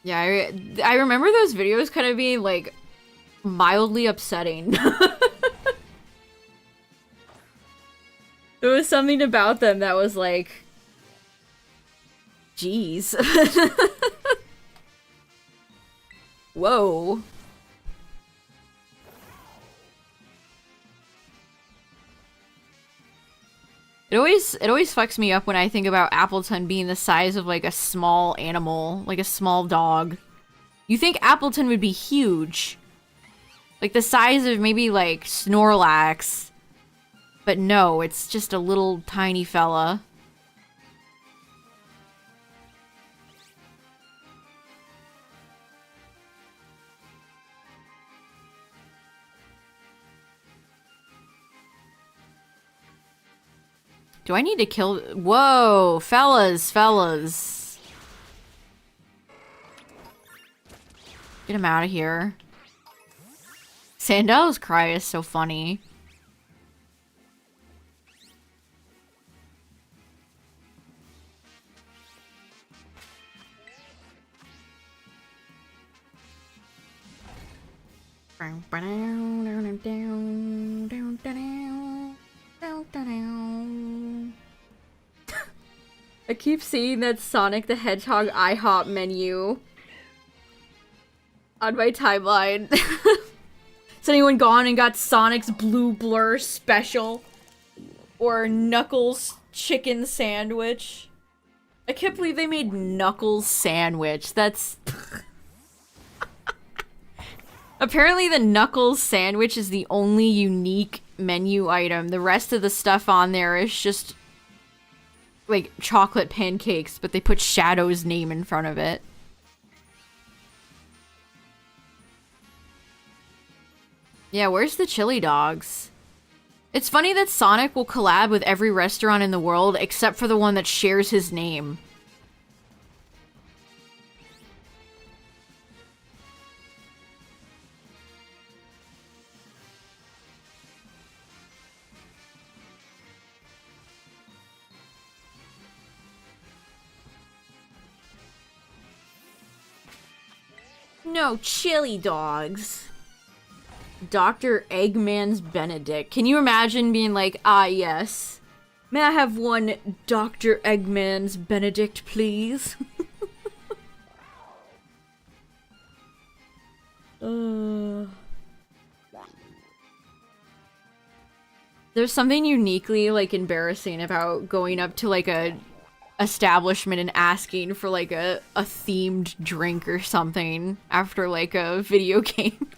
Yeah, I remember those videos kind of being, like, mildly upsetting. There was something about them that was like... Jeez. Whoa. It always fucks me up when I think about Appleton being the size of like a small animal, like a small dog. You think Appleton would be huge. Like the size of maybe like Snorlax. But no, it's just a little tiny fella. Do I need to kill... Whoa! Fellas! Get him out of here. Sandel's cry is so funny. I keep seeing that Sonic the Hedgehog IHOP menu on my timeline. Has anyone gone and got Sonic's Blue Blur special? Or Knuckles chicken sandwich? I can't believe they made Knuckles sandwich. That's... Apparently the Knuckles sandwich is the only unique menu item. The rest of the stuff on there is just like chocolate pancakes, but they put Shadow's name in front of it. Yeah, where's the chili dogs? It's funny that Sonic will collab with every restaurant in the world except for the one that shares his name. No chili dogs. Dr. Eggman's Benedict. Can you imagine being like, ah, yes. May I have one Dr. Eggman's Benedict, please? There's something uniquely, like, embarrassing about going up to, like, a establishment and asking for, like, a themed drink or something after, like, a video game.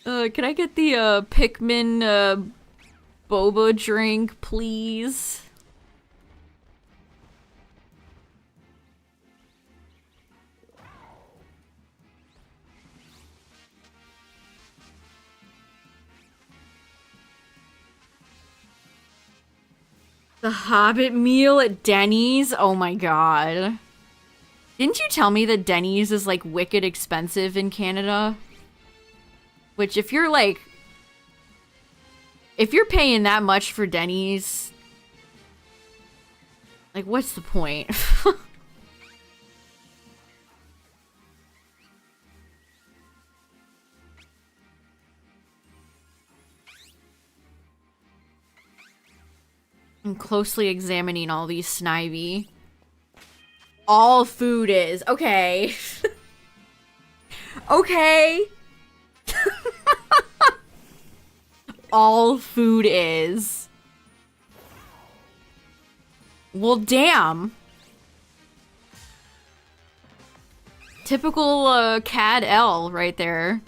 Can I get the, Pikmin, boba drink, please? The Hobbit meal at Denny's? Oh my god. Didn't you tell me that Denny's is, like, wicked expensive in Canada? Which, if you're, like... If you're paying that much for Denny's... Like, what's the point? I'm closely examining all these Snivy. All food is. Okay. Okay. All food is. Well, damn. Typical CAD L right there.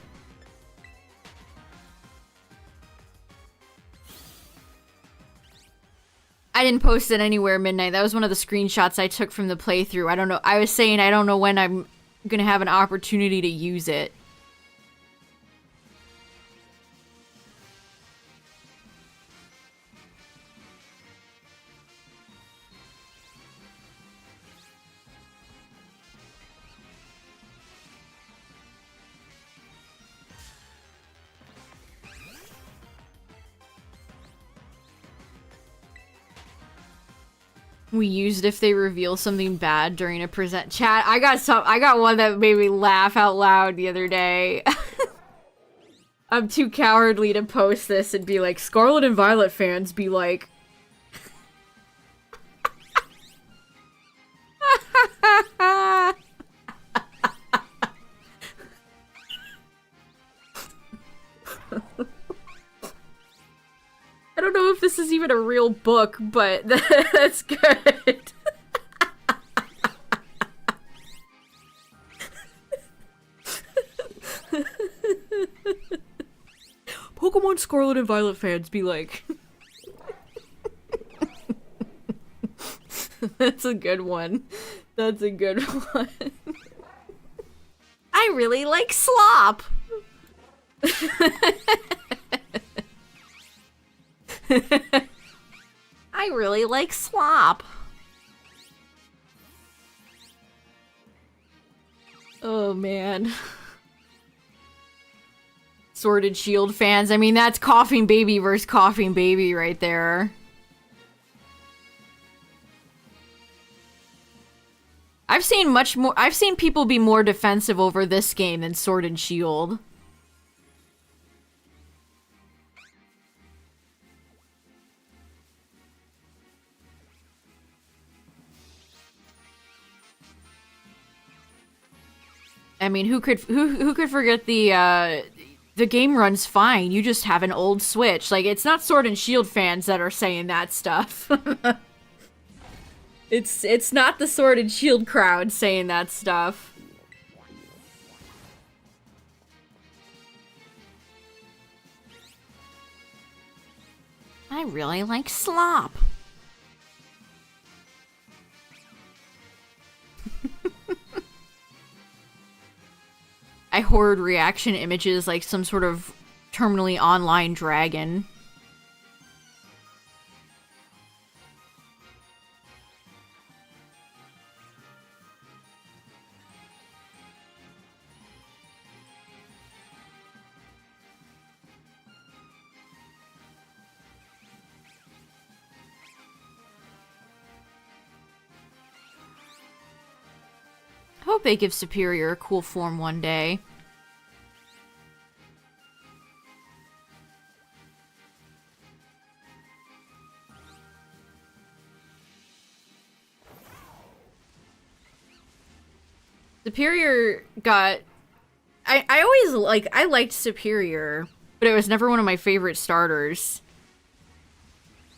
I didn't post it anywhere midnight. That was one of the screenshots I took from the playthrough. I don't know. I was saying I don't know when I'm gonna have an opportunity to use it. We used if they reveal something bad during a present. Chat, I got one that made me laugh out loud the other day. I'm too cowardly to post this and be like, Scarlet and Violet fans be like... I don't know if this is even a real book, but that's good. Pokemon Scarlet and Violet fans be like... That's a good one. That's a good one. I really like slop. I really like slop. Oh man. Sword and Shield fans. I mean, that's Coughing Baby versus Coughing Baby right there. I've seen people be more defensive over this game than Sword and Shield. I mean, who could forget the game runs fine. You just have an old Switch. Like, it's not Sword and Shield fans that are saying that stuff. It's not the Sword and Shield crowd saying that stuff. I really like slop. I hoard reaction images like some sort of terminally online dragon. I hope they give Superior a cool form one day. Superior got... I always I liked Superior, but it was never one of my favorite starters.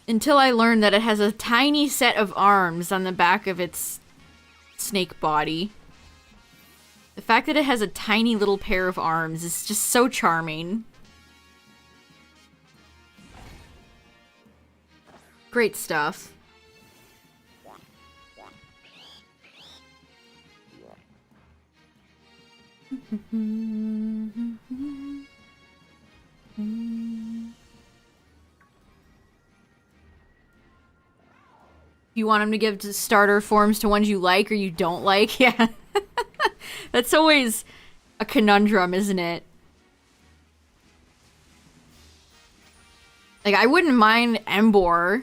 Until I learned that it has a tiny set of arms on the back of its snake body. The fact that it has a tiny little pair of arms is just so charming. Great stuff. You want him to give starter forms to ones you like or you don't like? Yeah. That's always a conundrum, isn't it? Like, I wouldn't mind Embor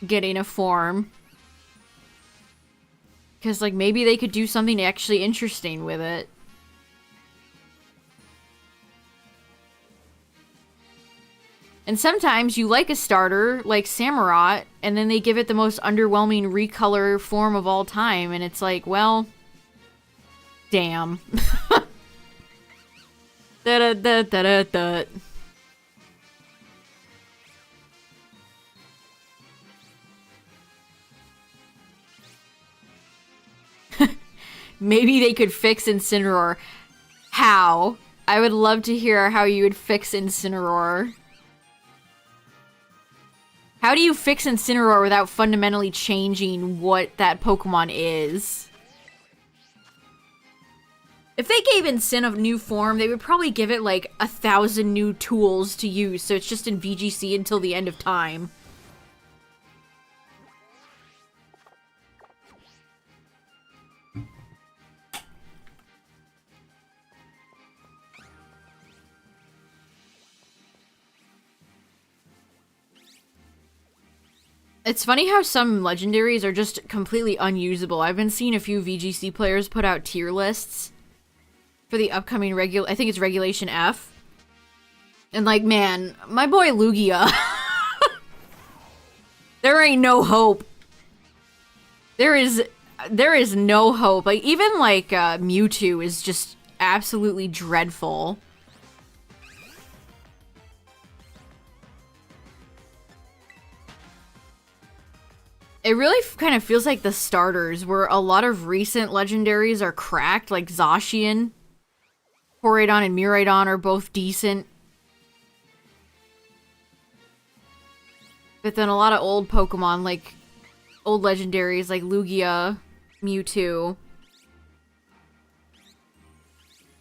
getting a form. Because, like, maybe they could do something actually interesting with it. And sometimes you like a starter, like Samurott, and then they give it the most underwhelming recolor form of all time, and it's like, well... Damn. Da-da-da-da-da-da. Maybe they could fix Incineroar. How? I would love to hear how you would fix Incineroar. How do you fix Incineroar without fundamentally changing what that Pokemon is? If they gave Incin a new form, they would probably give it like 1,000 new tools to use, so it's just in VGC until the end of time. It's funny how some legendaries are just completely unusable. I've been seeing a few VGC players put out tier lists for the upcoming I think it's Regulation F. And like, man, my boy Lugia. There ain't no hope. There is no hope. Like, even like Mewtwo is just absolutely dreadful. It really kind of feels like the starters, where a lot of recent legendaries are cracked, like Zacian. Koraidon and Miraidon are both decent. But then a lot of old Pokemon, like old legendaries like Lugia, Mewtwo.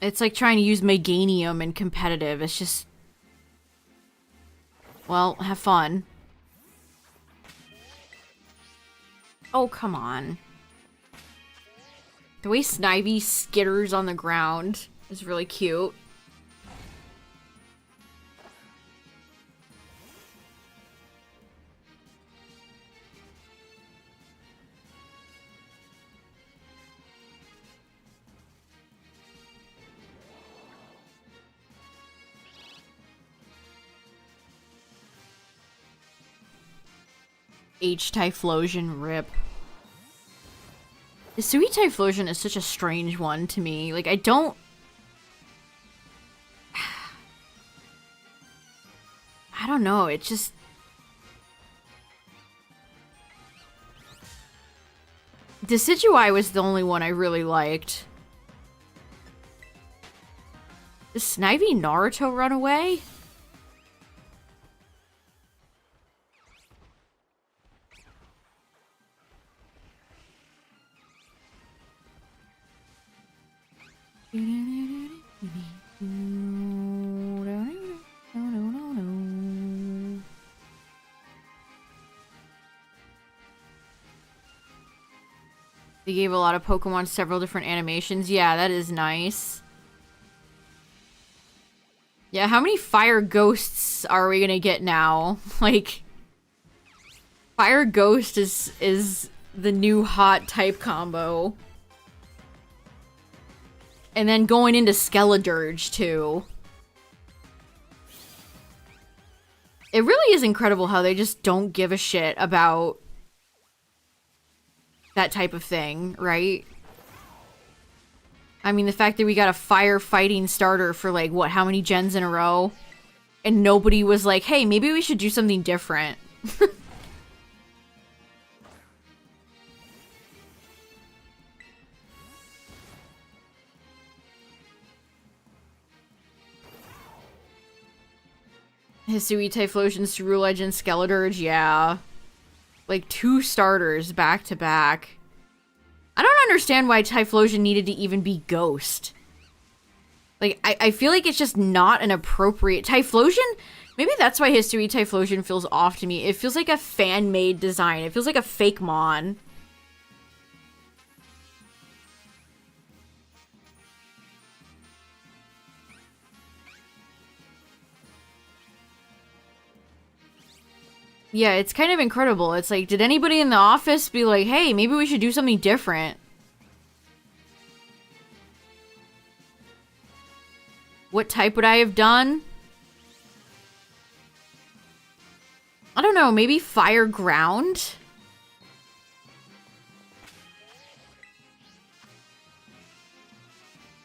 It's like trying to use Meganium in competitive. It's just... Well, have fun. Oh, come on. The way Snivy skitters on the ground is really cute. H-Typhlosion rip. The Sweet Typhlosion is such a strange one to me. Like, I don't I don't know, it just... Decidueye was the only one I really liked. Does Snivy Naruto run away? They gave a lot of Pokemon several different animations. Yeah, that is nice. Yeah, how many fire ghosts are we gonna get now? Like, fire ghost is the new hot type combo. And then going into Skeledirge, too. It really is incredible how they just don't give a shit about that type of thing, right? I mean, the fact that we got a fire-fighting starter for, like, what, how many gens in a row? And nobody was like, hey, maybe we should do something different. Hisui, Typhlosion, Ceruledge, and Skeledirge, yeah. Like, 2 starters back-to-back. I don't understand why Typhlosion needed to even be Ghost. Like, I feel like it's just not an appropriate... Typhlosion? Maybe that's why Hisui Typhlosion feels off to me. It feels like a fan-made design. It feels like a fake Mon. Yeah, it's kind of incredible. It's like, did anybody in the office be like, hey, maybe we should do something different? What type would I have done? I don't know, maybe fire ground?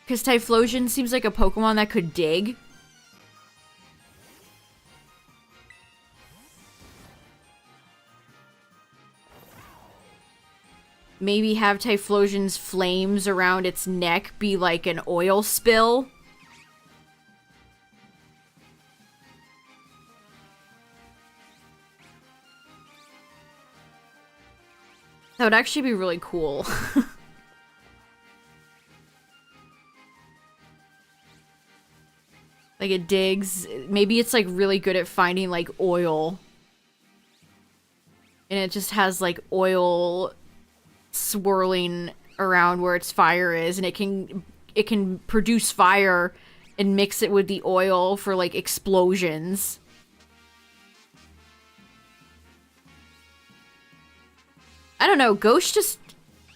Because Typhlosion seems like a Pokemon that could dig. Maybe have Typhlosion's flames around its neck be like an oil spill. That would actually be really cool. Like, it digs. Maybe it's, like, really good at finding, like, oil. And it just has, like, oil swirling around where its fire is. And it can produce fire and mix it with the oil for, like, explosions. I don't know. Ghost just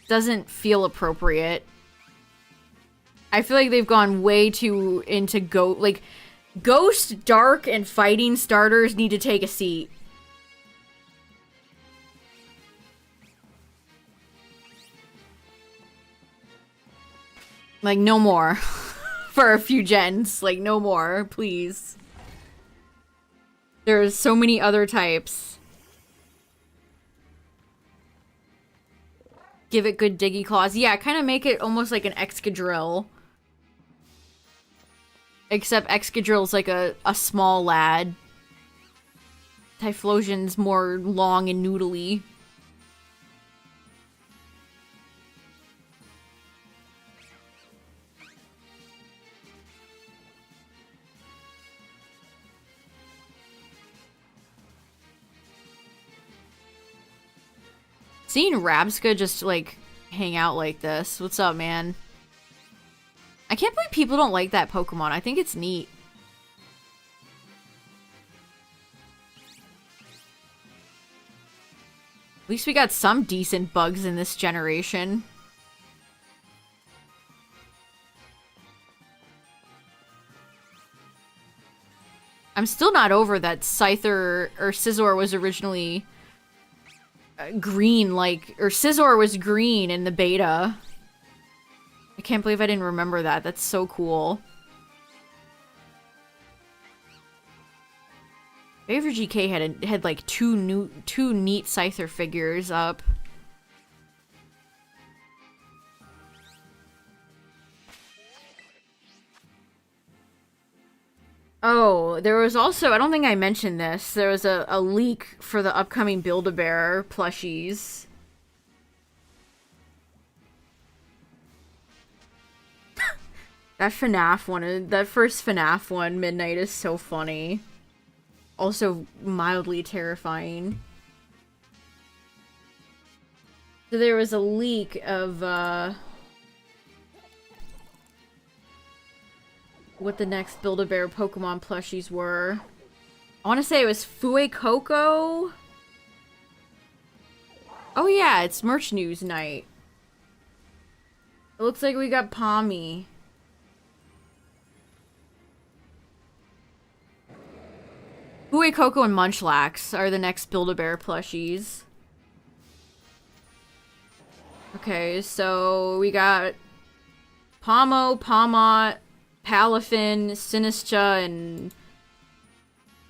doesn't feel appropriate. I feel like they've gone way too into like, Ghost, Dark, and Fighting starters need to take a seat. Like, no more. For a few gens. Like, no more, please. There's so many other types. Give it good diggy claws. Yeah, kind of make it almost like an Excadrill. Except Excadrill's like a small lad. Typhlosion's more long and noodly. Seeing Rabska just, like, hang out like this. What's up, man? I can't believe people don't like that Pokemon. I think it's neat. At least we got some decent bugs in this generation. I'm still not over that Scyther or Scizor was originally green, like, or Scizor was green in the beta. I can't believe I didn't remember that. That's so cool. Favorite GK had like two neat Scyther figures up. Oh, there was also, I don't think I mentioned this, there was a leak for the upcoming Build-A-Bear plushies. That FNAF one, that first FNAF one, Midnight, is so funny. Also mildly terrifying. So there was a leak of, what the next Build-A-Bear Pokemon plushies were. I want to say it was Fuecoco. Oh yeah, it's merch news night. It looks like we got Pommy. Fuecoco and Munchlax are the next Build-A-Bear plushies. Okay, so we got Pomo, Pomot, Palafin, Sinistra, and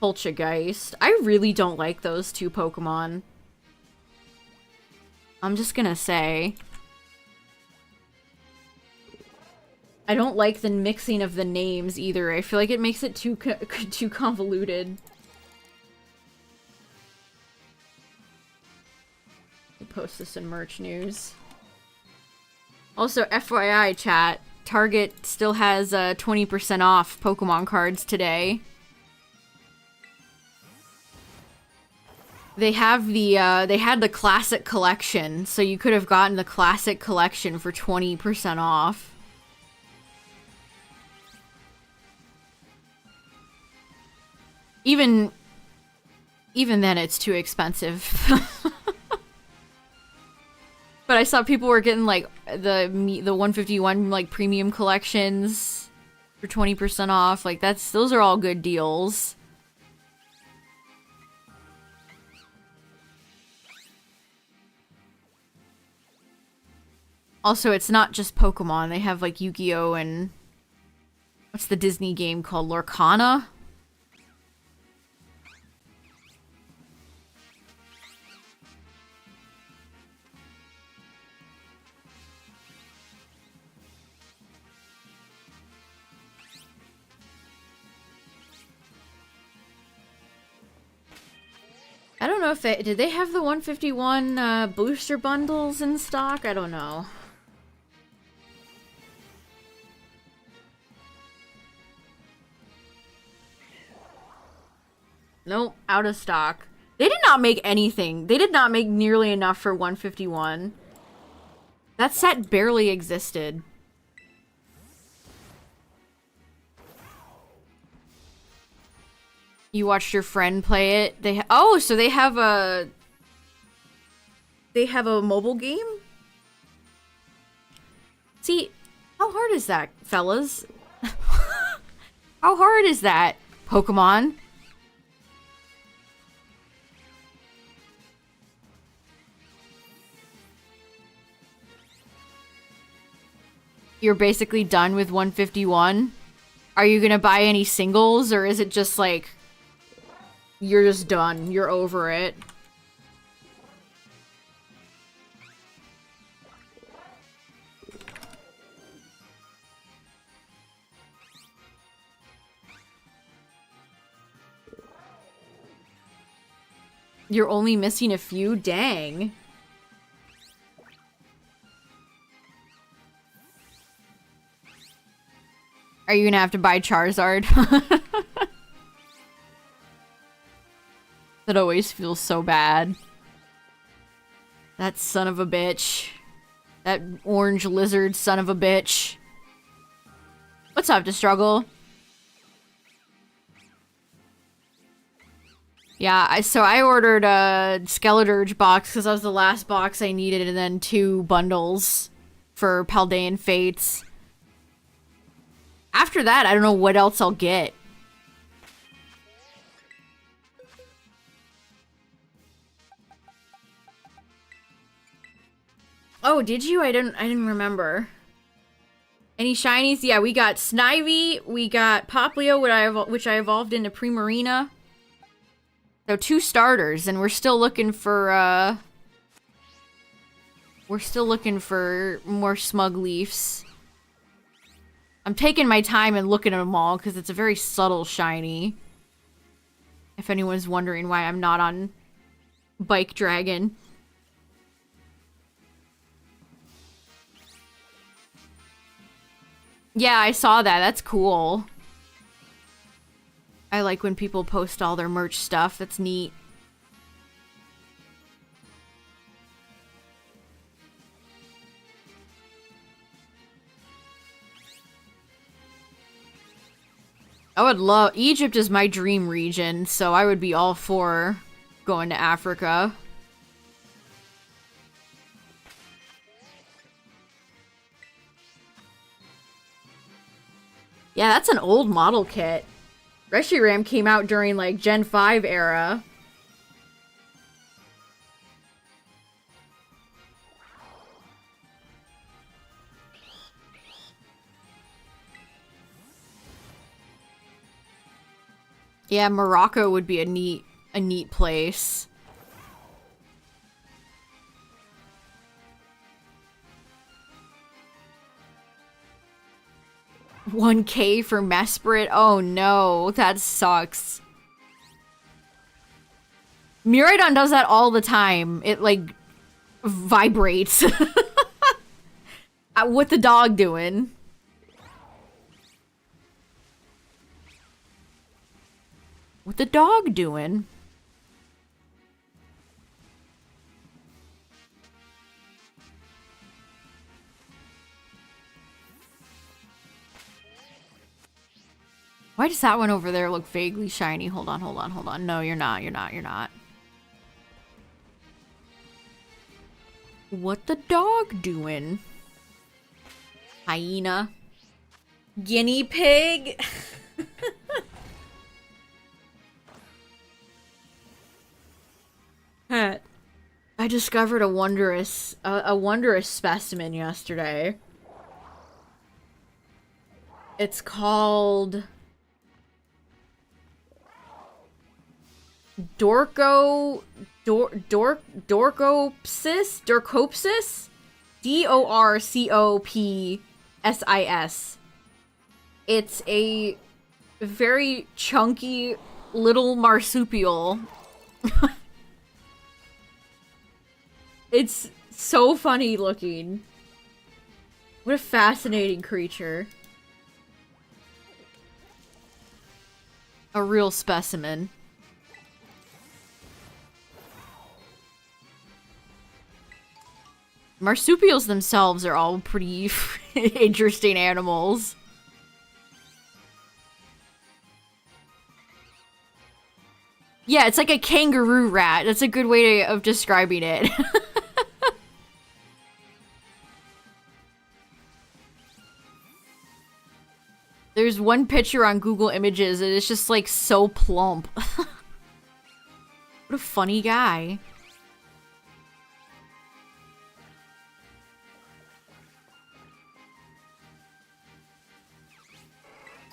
Poltergeist. I really don't like those two Pokemon. I'm just gonna say. I don't like the mixing of the names either. I feel like it makes it too convoluted. I'll post this in merch news. Also, FYI, chat. Target still has 20% off Pokemon cards today. They have the, they had the Classic Collection, so you could have gotten the Classic Collection for 20% off. Even then, it's too expensive. But I saw people were getting, like, the 151, like, premium collections for 20% off. Like, those are all good deals. Also, it's not just Pokemon. They have, like, Yu-Gi-Oh! And what's the Disney game called? Lorcana? I don't know if did they have the 151 booster bundles in stock? I don't know. Nope, out of stock. They did not make anything. They did not make nearly enough for 151. That set barely existed. You watched your friend play it? So they have a mobile game? See, how hard is that, fellas? How hard is that, Pokemon? You're basically done with 151? Are you gonna buy any singles, or is it just like you're just done? You're over it. You're only missing a few? Dang. Are you gonna have to buy Charizard? That always feels so bad. That son of a bitch. That orange lizard son of a bitch. What's up, Destruggle? Yeah, so I ordered a Skeleturge box because that was the last box I needed, and then 2 bundles for Paldean Fates. After that, I don't know what else I'll get. Oh, did you? I didn't remember. Any shinies? Yeah, we got Snivy, we got Poplio, which I evolved into Primarina. So 2 starters, and we're still looking for more smug leafs. I'm taking my time and looking at them all because it's a very subtle shiny. If anyone's wondering why I'm not on Bike Dragon. Yeah, I saw that. That's cool. I like when people post all their merch stuff. That's neat. I would love... Egypt is my dream region, so I would be all for going to Africa. Yeah, that's an old model kit. Reshiram came out during, like, Gen 5 era. Yeah, Morocco would be a neat place. $1K for Mesprit? Oh no, that sucks. Miraidon does that all the time. It, like, vibrates. What the dog doing? What the dog doing? Why does that one over there look vaguely shiny? Hold on, hold on, hold on. No, you're not, you're not, you're not. What the dog doing? Hyena. Guinea pig. I discovered a wondrous specimen yesterday. It's called Dorcopsis? Dorcopsis? It's a very chunky little marsupial. It's so funny looking. What a fascinating creature. A real specimen. Marsupials themselves are all pretty interesting animals. Yeah, it's like a kangaroo rat. That's a good way of describing it. There's one picture on Google Images and it's just like so plump. What a funny guy.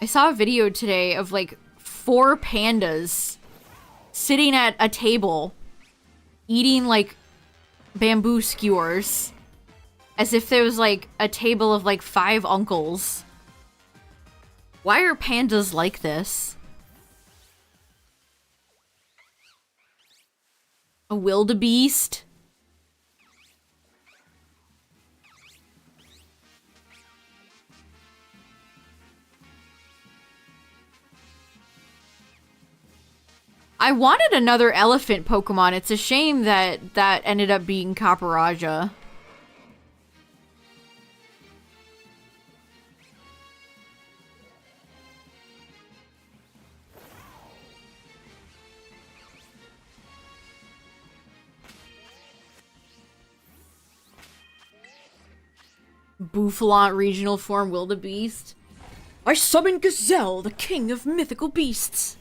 I saw a video today of like 4 pandas sitting at a table eating like bamboo skewers as if there was like a table of like 5 uncles. Why are pandas like this? A wildebeest? I wanted another elephant Pokemon. It's a shame that that ended up being Caparaja. Bouffalant regional form wildebeest. I summon Gazelle, the king of mythical beasts.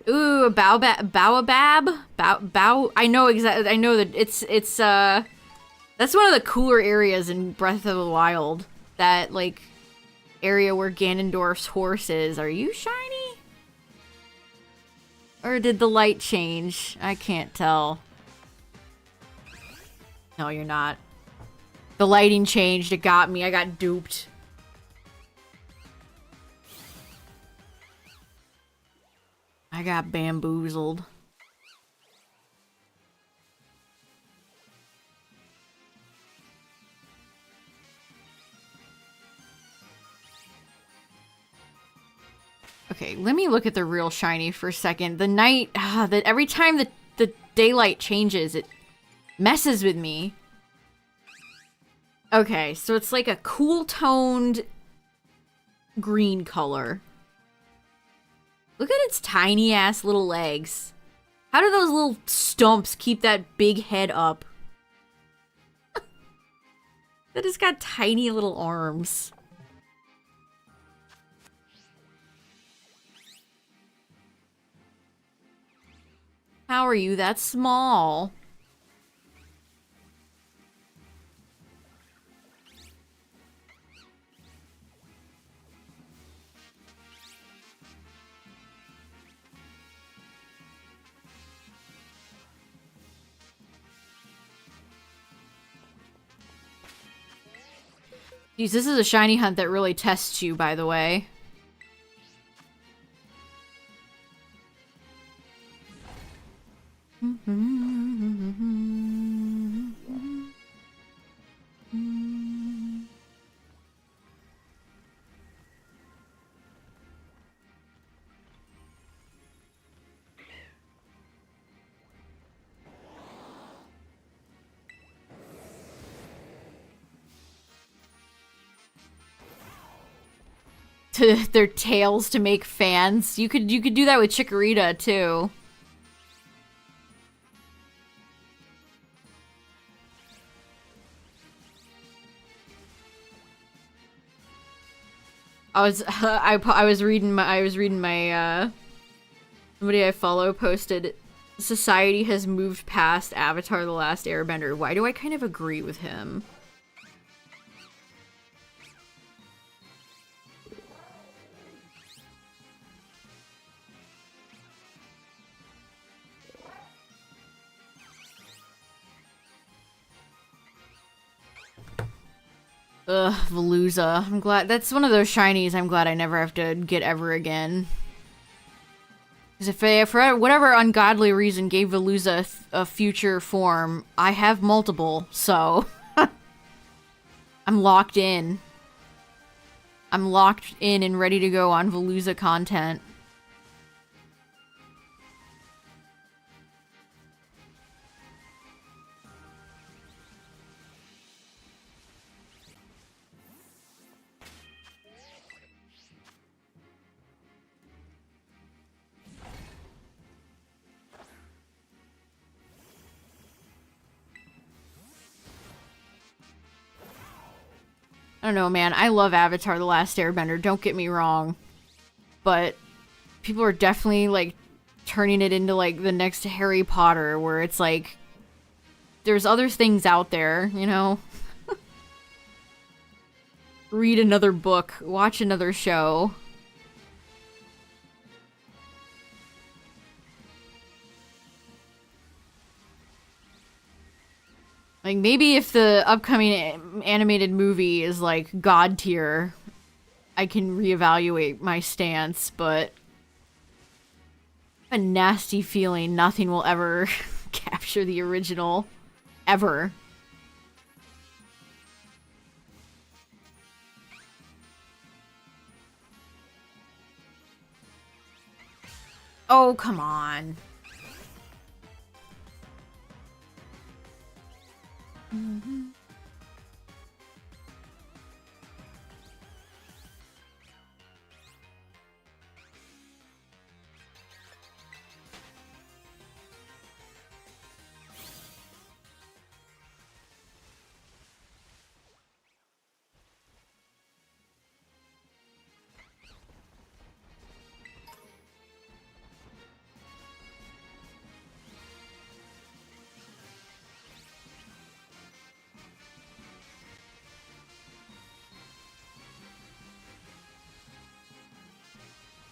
Ooh, to a baobab. I know exactly. I know that it's that's one of the cooler areas in Breath of the Wild. That like area where Ganondorf's horse is. Are you shiny? Or did the light change? I can't tell. No, you're not. The lighting changed. It got me. I got duped. I got bamboozled. Okay, let me look at the real shiny for a second. The night, that every time the daylight changes, it messes with me. Okay, so it's like a cool toned green color. Look at its tiny ass little legs. How do those little stumps keep that big head up? That has got tiny little arms. How are you that small? Jeez, this is a shiny hunt that really tests you, by the way. To their tails to make fans. You could do that with Chikorita too. I was reading my somebody I follow posted, society has moved past Avatar: The Last Airbender. Why do I kind of agree with him? Ugh, Veluza. I'm glad that's one of those shinies I'm glad I never have to get ever again. Because if I, for whatever ungodly reason, gave Veluza a future form, I have multiple, so I'm locked in. I'm locked in and ready to go on Veluza content. I don't know, man. I love Avatar: The Last Airbender, don't get me wrong. But people are definitely, like, turning it into, like, the next Harry Potter, where it's like, there's other things out there, you know? Read another book, watch another show. Like, maybe if the upcoming animated movie is, like, God tier, I can reevaluate my stance, but I have a nasty feeling nothing will ever capture the original. Ever. Oh, come on. Mm-hmm.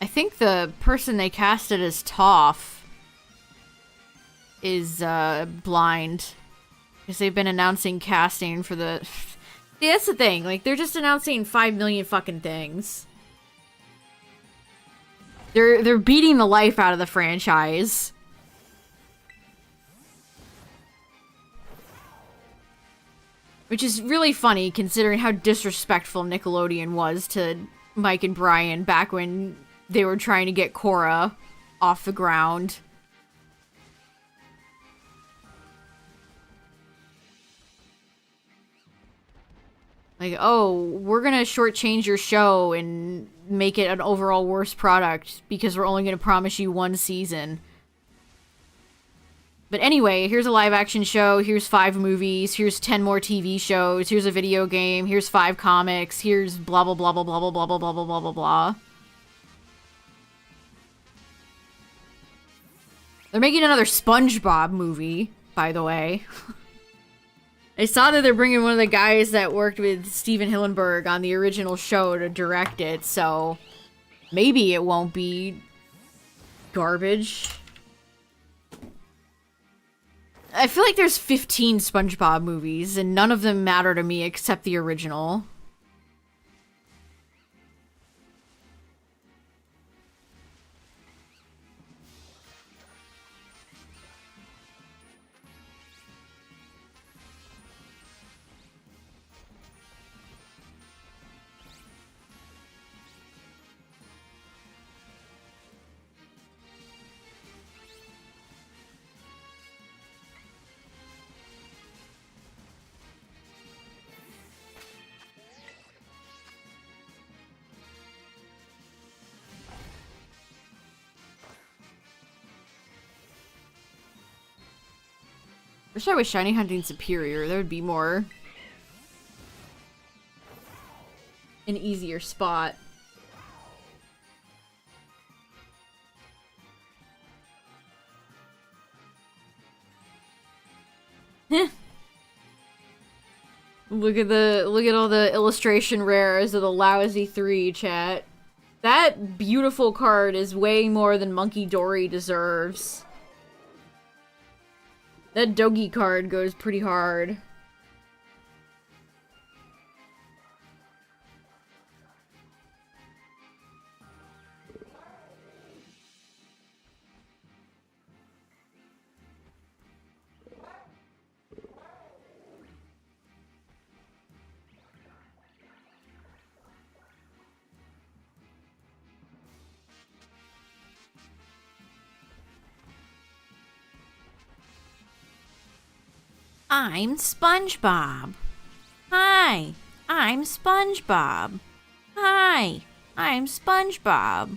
I think the person they casted as Toph is blind. Because they've been announcing casting for the... See, that's the thing. Like, they're just announcing 5 million fucking things. They're beating the life out of the franchise. Which is really funny, considering how disrespectful Nickelodeon was to Mike and Brian back when they were trying to get Korra off the ground. Like, oh, we're gonna shortchange your show and make it an overall worse product because we're only gonna promise you 1 season. But anyway, here's a live action show, here's 5 movies, here's 10 more TV shows, here's a video game, here's 5 comics, here's blah blah blah blah blah blah blah blah blah blah blah blah blah. They're making another SpongeBob movie, by the way. I saw that they're bringing one of the guys that worked with Steven Hillenburg on the original show to direct it, so maybe it won't be garbage. I feel like there's 15 SpongeBob movies, and none of them matter to me except the original. Wish I was shiny hunting superior. That would be more... an easier spot. Look at all the illustration rares of the lousy 3, chat. That beautiful card is way more than Monkey Dory deserves. That Dogi card goes pretty hard. I'm SpongeBob. Hi, I'm SpongeBob. Hi, I'm SpongeBob.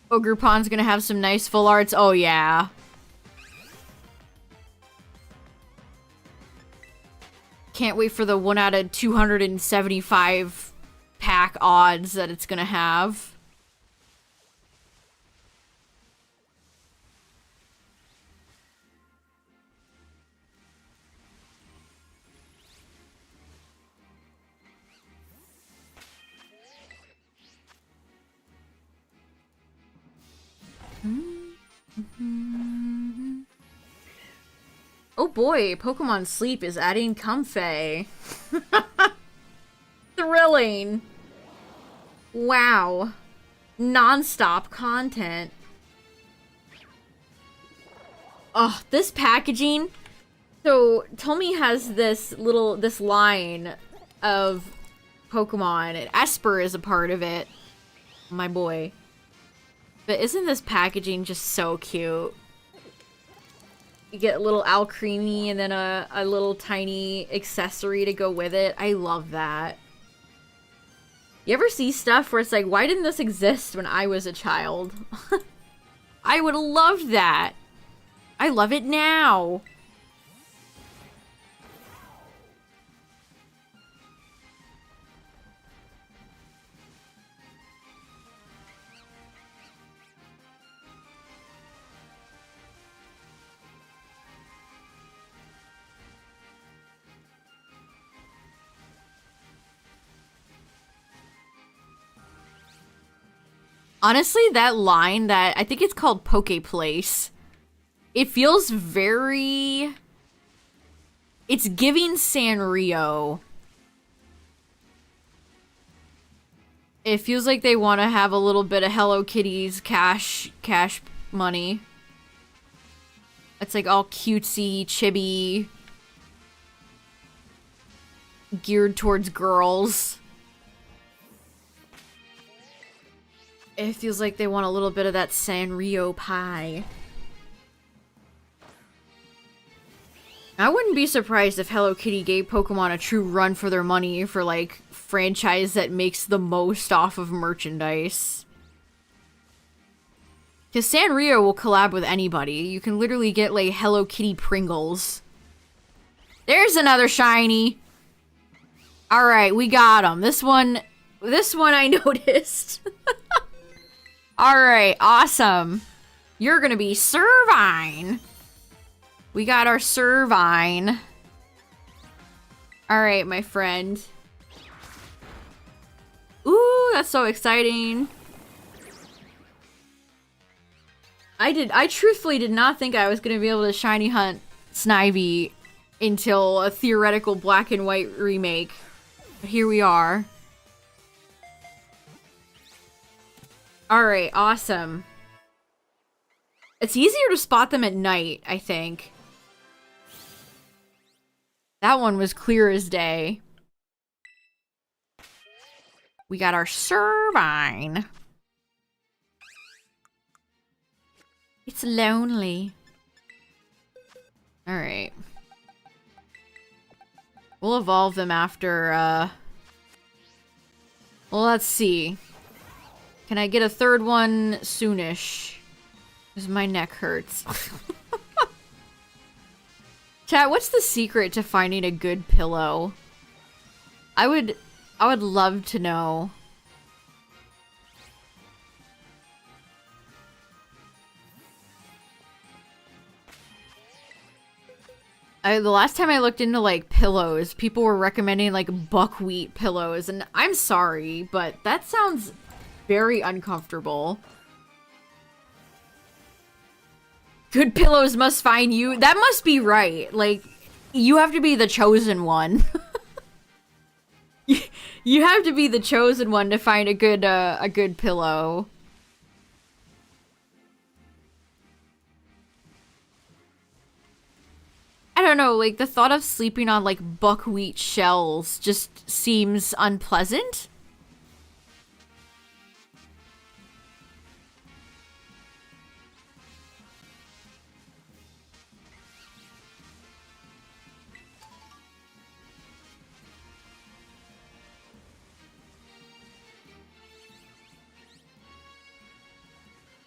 Ogre Pond's gonna have some nice full arts. Oh, yeah. Can't wait for the 1 out of 275 pack odds that it's gonna have. Oh boy, Pokemon Sleep is adding Comfey. Thrilling. Wow. Non-stop content. Oh, this packaging. So, Tomy has this line of Pokemon, and Esper is a part of it. My boy. But isn't this packaging just so cute? You get a little Alcremie and then a little tiny accessory to go with it. I love that. You ever see stuff where it's like, why didn't this exist when I was a child? I would have loved that. I love it now. Honestly, that line that I think it's called Poke Place. It feels very... It's giving Sanrio. It feels like they want to have a little bit of Hello Kitty's cash money. It's like all cutesy, chibi, geared towards girls. It feels like they want a little bit of that Sanrio pie. I wouldn't be surprised if Hello Kitty gave Pokemon a true run for their money for, like, franchise that makes the most off of merchandise. Because Sanrio will collab with anybody. You can literally get, like, Hello Kitty Pringles. There's another shiny! Alright, we got him. This one I noticed. Alright, awesome. You're gonna be Servine. We got our Servine. Alright, my friend. Ooh, that's so exciting. I truthfully did not think I was gonna be able to shiny hunt Snivy until a theoretical black and white remake. But here we are. Alright, awesome. It's easier to spot them at night, I think. That one was clear as day. We got our Servine. It's lonely. Alright. We'll evolve them after, well, let's see. Can I get a third one soonish? Because my neck hurts. Chat, what's the secret to finding a good pillow? I would love to know. The last time I looked into, like, pillows, people were recommending, like, buckwheat pillows, and I'm sorry, but that sounds very uncomfortable. Good pillows must find you. That must be right. Like, you have to be the chosen one. You have to be the chosen one to find a good pillow. I don't know, like, the thought of sleeping on, like, buckwheat shells just seems unpleasant.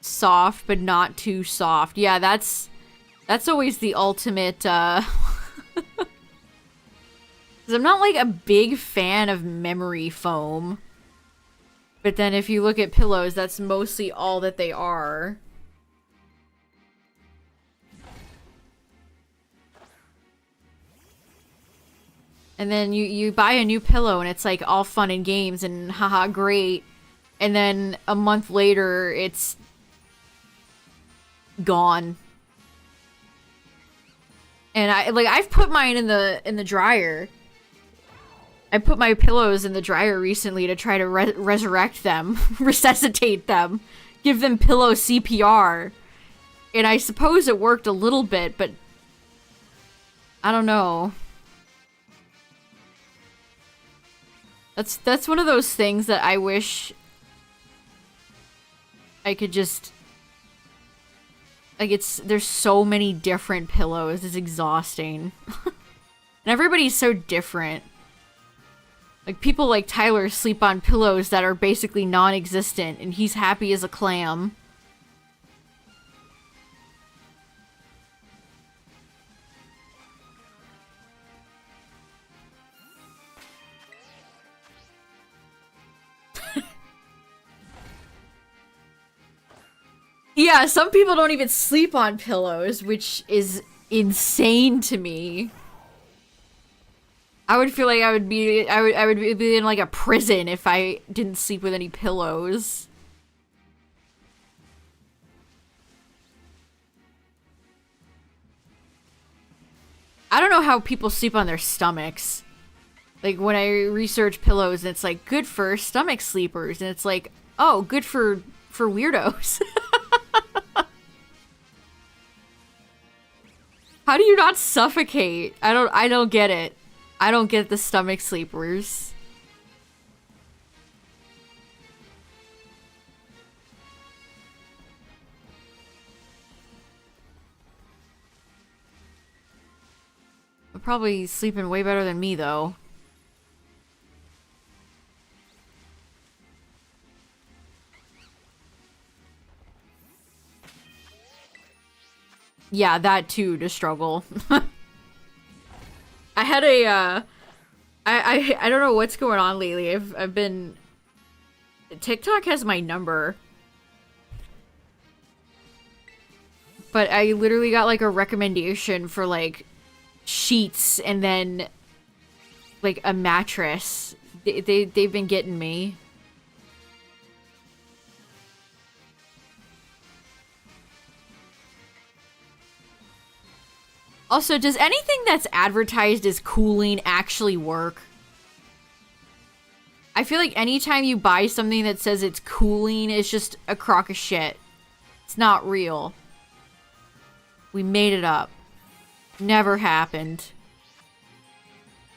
Soft, but not too soft. Yeah, that's always the ultimate, 'cause I'm not, like, a big fan of memory foam. But then if you look at pillows, that's mostly all that they are. And then you buy a new pillow and it's, like, all fun and games and haha, great. And then a month later, it's gone. And I've put mine in the dryer. I put my pillows in the dryer recently to try to resurrect them, resuscitate them, give them pillow CPR. And I suppose it worked a little bit, but I don't know. That's one of those things that I wish I could just, like, there's so many different pillows. It's exhausting. And everybody's so different. Like, people like Tyler sleep on pillows that are basically non-existent, and he's happy as a clam. Yeah, some people don't even sleep on pillows, which is insane to me. I would feel like I would be in, like, a prison if I didn't sleep with any pillows. I don't know how people sleep on their stomachs. Like, when I research pillows, it's like, good for stomach sleepers. And it's like, oh, good for weirdos. How do you not suffocate? I don't get it. I don't get the stomach sleepers. They're probably sleeping way better than me, though. Yeah, that too, to struggle. I had a, I don't know what's going on lately. I've been... TikTok has my number. But I literally got, like, a recommendation for, like, sheets and then, like, a mattress. They've been getting me. Also, does anything that's advertised as cooling actually work? I feel like anytime you buy something that says it's cooling, it's just a crock of shit. It's not real. We made it up. Never happened.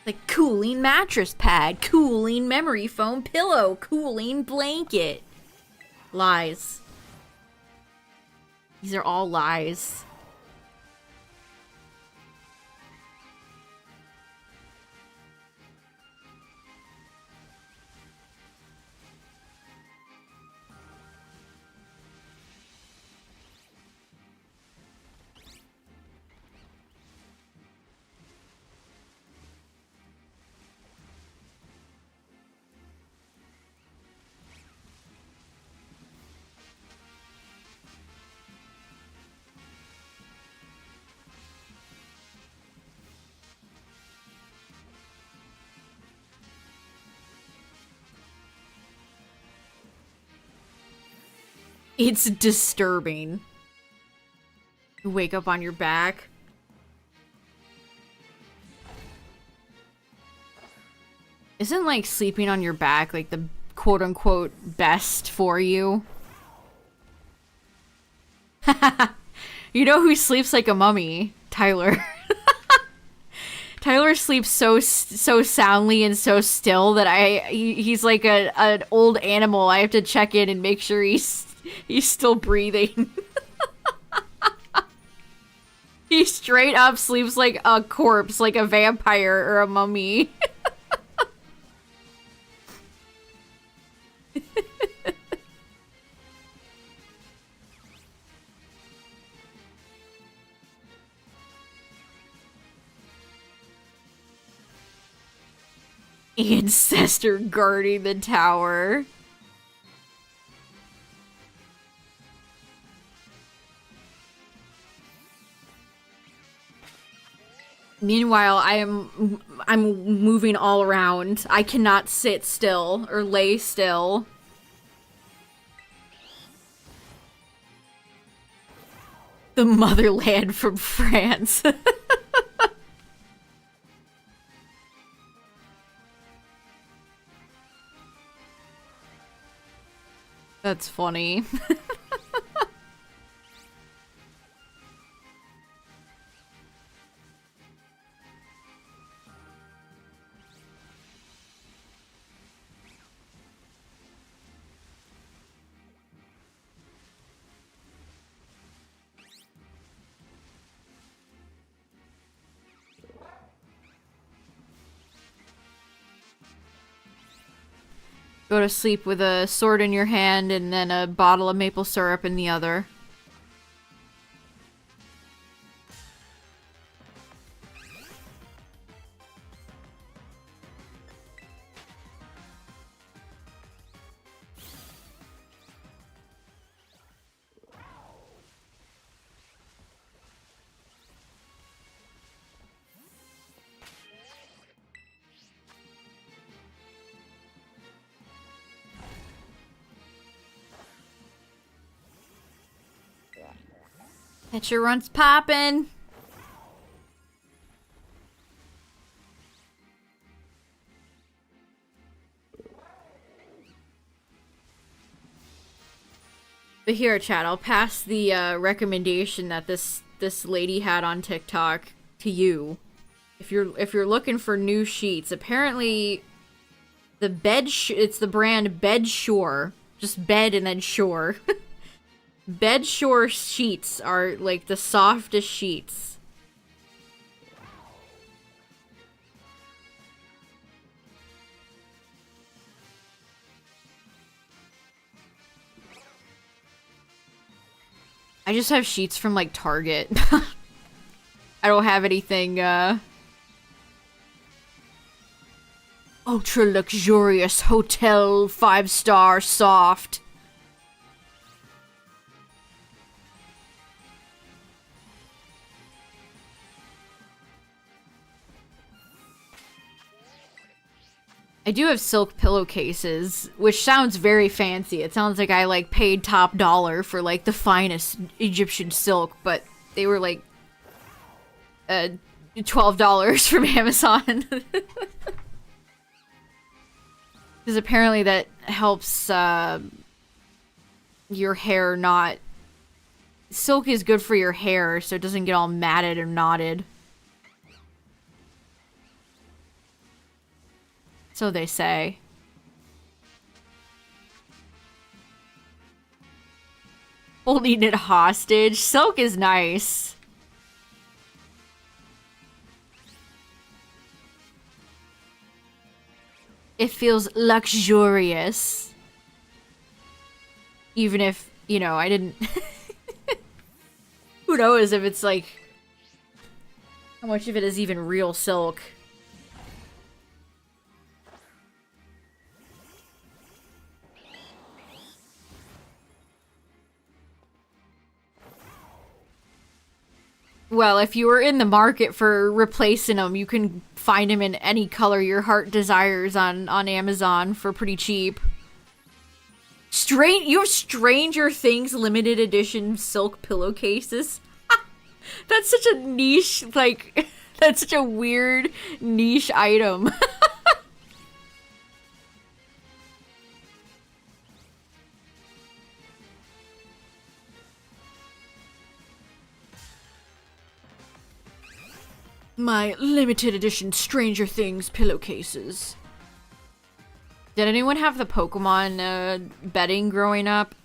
Like cooling mattress pad, cooling memory foam pillow, cooling blanket. Lies. These are all lies. It's disturbing. You wake up on your back. Isn't, like, sleeping on your back, like, the quote-unquote best for you? You know who sleeps like a mummy? Tyler. Tyler sleeps so soundly and so still that he's like an old animal. I have to check in and make sure he's still breathing. He straight up sleeps like a corpse, like a vampire or a mummy. Ancestor guarding the tower. Meanwhile, I'm moving all around. I cannot sit still or lay still. The motherland from France. That's funny. Go to sleep with a sword in your hand and then a bottle of maple syrup in the other. Get your runs poppin'. But here, chat, I'll pass the recommendation that this lady had on TikTok to you. If you're looking for new sheets, apparently the it's the brand Bed Shore, just bed and then shore. Bed Shore sheets are like the softest sheets. I just have sheets from, like, Target. I don't have anything, ultra luxurious hotel 5-star soft. I do have silk pillowcases, which sounds very fancy. It sounds like I, like, paid top dollar for, like, the finest Egyptian silk, but they were, like, $12 from Amazon. Because apparently that helps, your hair not... Silk is good for your hair, so it doesn't get all matted or knotted. So they say. Holding it hostage. Silk is nice. It feels luxurious. Even if, you know, I didn't... Who knows if it's like... How much of it is even real silk? Well, if you were in the market for replacing them, you can find them in any color your heart desires on Amazon for pretty cheap. You have Stranger Things limited edition silk pillowcases? That's such a niche, like, that's such a weird niche item. My limited edition Stranger Things pillowcases. Did anyone have the Pokemon betting growing up?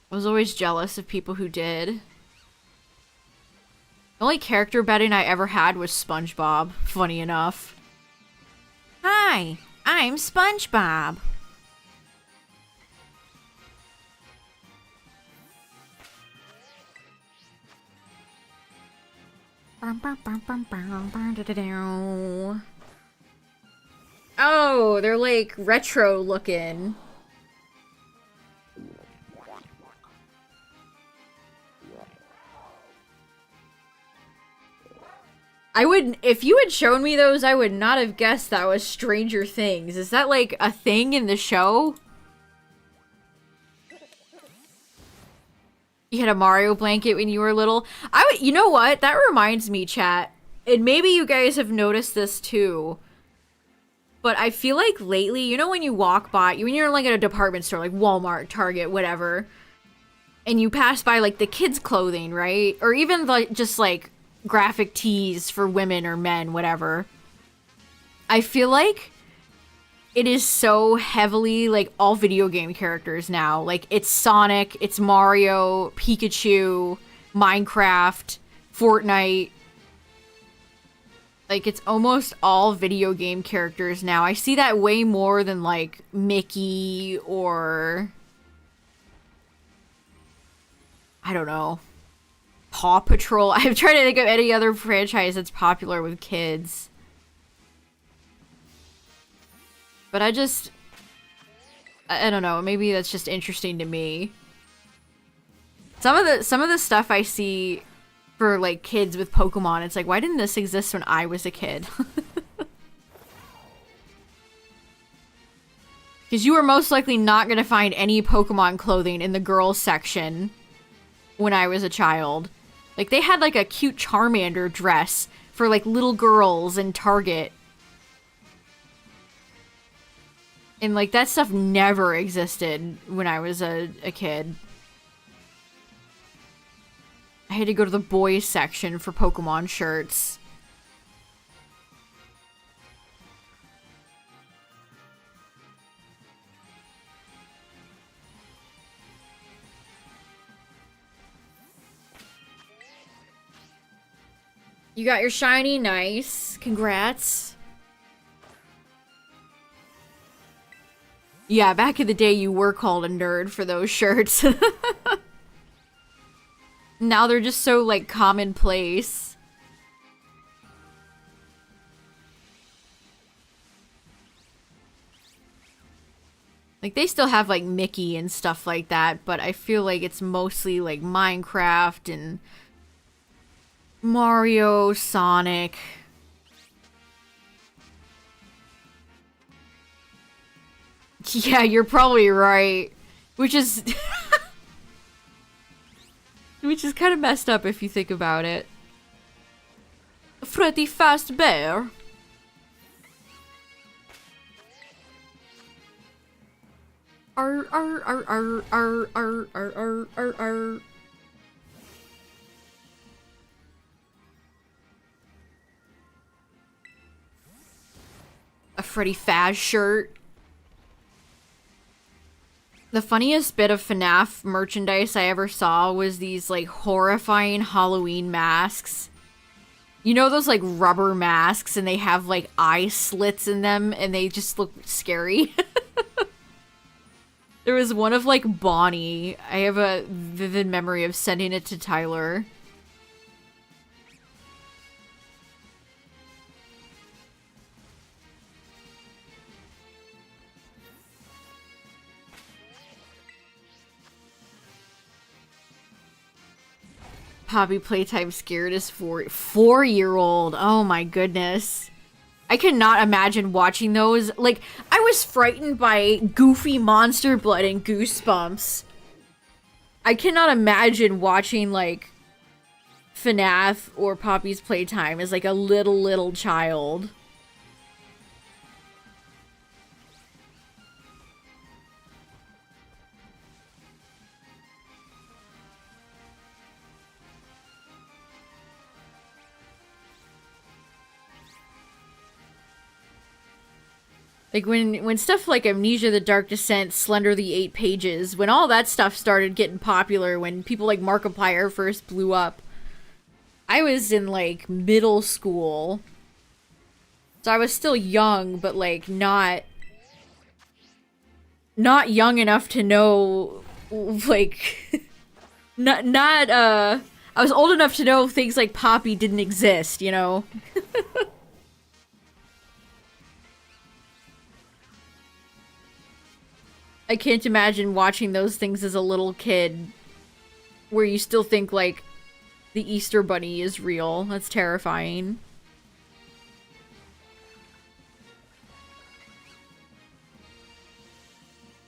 I was always jealous of people who did. The only character betting I ever had was SpongeBob, funny enough. Hi, I'm SpongeBob. Oh, they're like retro looking. If you had shown me those, I would not have guessed that was Stranger Things. Is that like a thing in the show? You had a Mario blanket when you were little. You know what? That reminds me, chat. And maybe you guys have noticed this too. But I feel like lately, you know when you walk by, when you're like at a department store, like Walmart, Target, whatever, and you pass by like the kids' clothing, right? Or even like just like graphic tees for women or men, whatever. I feel like it is so heavily like all video game characters now. Like it's Sonic, it's Mario, Pikachu, Minecraft, Fortnite. Like it's almost all video game characters now. I see that way more than like Mickey or I don't know, Paw Patrol. I'm trying to think of any other franchise that's popular with kids. But I don't know, maybe that's just interesting to me. Some of the stuff I see for like kids with Pokemon, it's like, why didn't this exist when I was a kid? Because you were most likely not going to find any Pokemon clothing in the girls section when I was a child. Like they had like a cute Charmander dress for like little girls in Target. And, like, that stuff never existed when I was a kid. I had to go to the boys section for Pokemon shirts. You got your shiny, nice. Congrats. Yeah, back in the day you were called a nerd for those shirts. Now they're just so, like, commonplace. Like, they still have, like, Mickey and stuff like that, but I feel like it's mostly, like, Minecraft and Mario, Sonic. Yeah, you're probably right. Which is... which is kind of messed up if you think about it. Freddy Fazbear. Arr, arr, arr, arr, arr, arr, arr, arr, arr, arr. A Freddy Faz shirt. The funniest bit of FNAF merchandise I ever saw was these, like, horrifying Halloween masks. You know those, like, rubber masks and they have, like, eye slits in them and they just look scary? There was one of, like, Bonnie. I have a vivid memory of sending it to Tyler. Poppy playtime scared as 4-year-old. Oh my goodness. I cannot imagine watching those. Like, I was frightened by goofy monster blood and Goosebumps. I cannot imagine watching, like, FNAF or Poppy's Playtime as, like, a little child. Like, when stuff like Amnesia, The Dark Descent, Slender the 8 Pages, when all that stuff started getting popular, when people like Markiplier first blew up, I was in, like, middle school. So I was still young, but, like, not young enough to know, like, I was old enough to know things like Poppy didn't exist, you know? I can't imagine watching those things as a little kid where you still think, like, the Easter Bunny is real. That's terrifying.